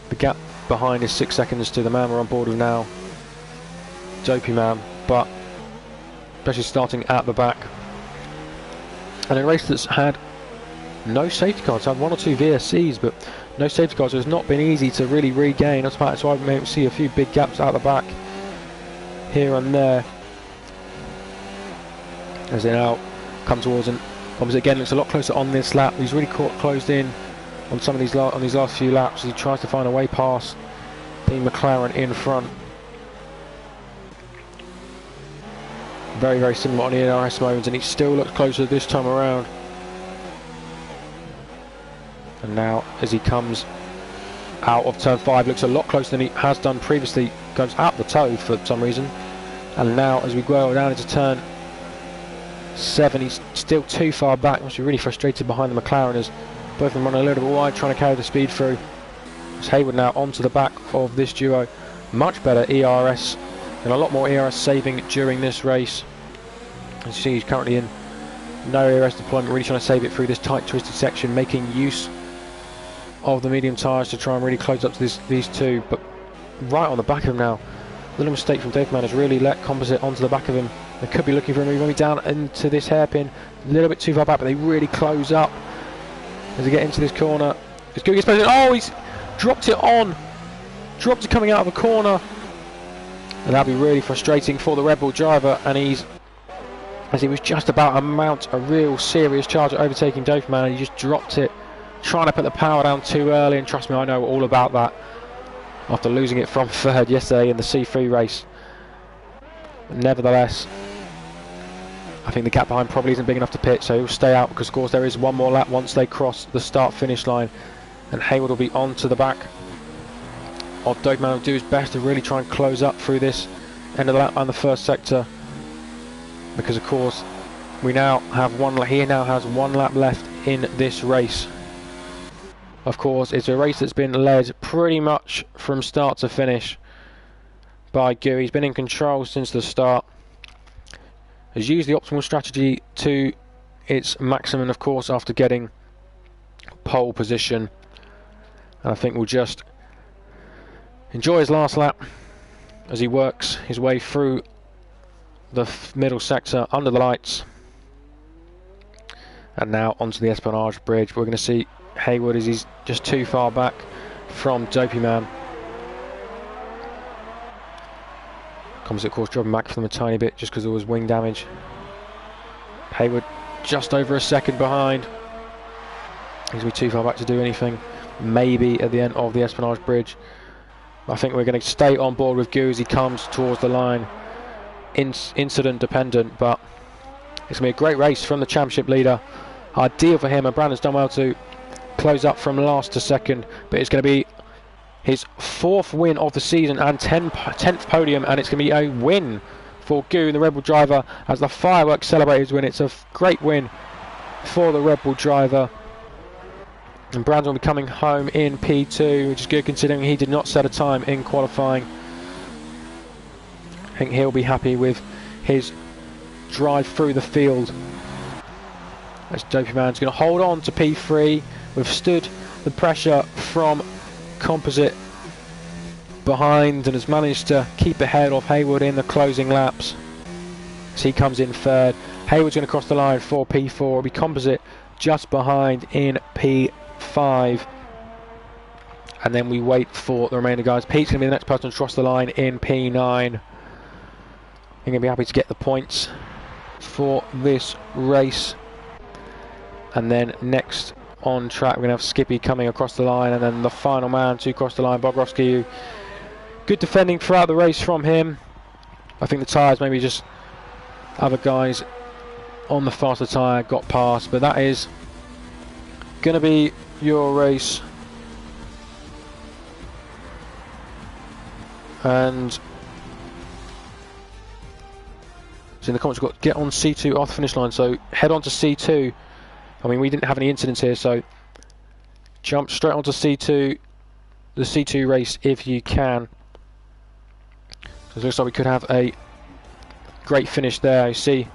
the gap behind is 6 seconds to the man we're on board with now, Dopey Man, but especially starting at the back. And a race that's had no safety cars, had 1 or 2 VSCs, but no safety cars, so it's not been easy to really regain. That's why we may see a few big gaps out the back here and there as they now come towards, and obviously again looks a lot closer on this lap. He's really closed in on some of these last few laps as he tries to find a way past the McLaren in front. Very, very similar on the NRS moments, and he still looks closer this time around. And now, as he comes out of turn 5, looks a lot closer than he has done previously. Goes out the toe for some reason. And now as we go down into turn 7, he's still too far back. Must be really frustrated behind the McLaren as both of them run a little bit wide, trying to carry the speed through. As Hayward now onto the back of this duo. Much better ERS and a lot more ERS saving during this race. As you see, he's currently in no ERS deployment, really trying to save it through this tight twisted section, making use of the medium tyres to try and really close up to these two. But right on the back of him now, little mistake from Dopeman has really let Composite onto the back of him. They could be looking for a move maybe down into this hairpin, a little bit too far back, but they really close up as they get into this corner. It's good. Oh, he's dropped it coming out of a corner, and that'll be really frustrating for the Red Bull driver. And as he was just about to mount a real serious charge at overtaking Dopeman, he just dropped it, trying to put the power down too early. And trust me, I know all about that after losing it from third yesterday in the C3 race. Nevertheless, I think the gap behind probably isn't big enough to pit, so he'll stay out because of course there is one more lap once they cross the start finish line, and Hayward will be on to the back of Dopeman. Will do his best to really try and close up through this end of the lap and the first sector, because of course he now has one lap left in this race. Of course, it's a race that's been led pretty much from start to finish by Gu. He's been in control since the start, has used the optimal strategy to its maximum, of course, after getting pole position. And I think we'll just enjoy his last lap as he works his way through the middle sector under the lights. And now onto the Esplanade Bridge. We're going to see Hayward as he's just too far back from Dopeman. Composite, of course, dropping back from them a tiny bit just because there was wing damage. Hayward just over a second behind. He's going to be too far back to do anything. Maybe at the end of the Esplanade Bridge. I think we're going to stay on board with Gu as he comes towards the line. Incident dependent, but it's going to be a great race from the championship leader. Ideal for him, and Brandon's done well to close up from last to second, but it's going to be his 4th win of the season and 10th podium, and it's going to be a win for Gu, the Red Bull driver, as the fireworks celebrate his win. It's a great win for the Red Bull driver, and Brandon will be coming home in P2, which is good considering he did not set a time in qualifying. I think he'll be happy with his drive through the field. As Dopeman's going to hold on to P3, withstood the pressure from Composite behind and has managed to keep ahead of Hayward in the closing laps. As he comes in third, Hayward's going to cross the line for P4. It'll be Composite just behind in P5, and then we wait for the remainder guys. Pete's going to be the next person to cross the line in P9. I'm going to be happy to get the points for this race. And then next on track we're going to have Skippy coming across the line, and then the final man to cross the line, Bogrovsky. Good defending throughout the race from him. I think the tyres, maybe just other guys on the faster tyre got past, but that is going to be your race. And so in the comments we've got get on C2 off the finish line, so head on to C2. I mean, we didn't have any incidents here, so jump straight onto C2, the C2 race if you can. So it looks like we could have a great finish there. You see,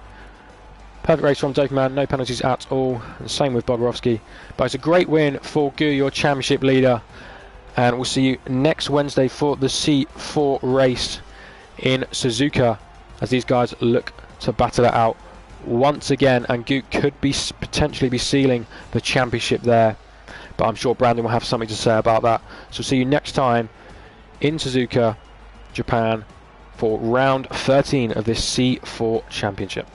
perfect race from Dopeman, no penalties at all, and same with Bogrovsky. But it's a great win for Gu, your championship leader, and we'll see you next Wednesday for the C4 race in Suzuka, as these guys look to battle it out once again, and Gu could be potentially be sealing the championship there, but I'm sure Brandon will have something to say about that. So see you next time in Suzuka, Japan, for round 13 of this C4 championship.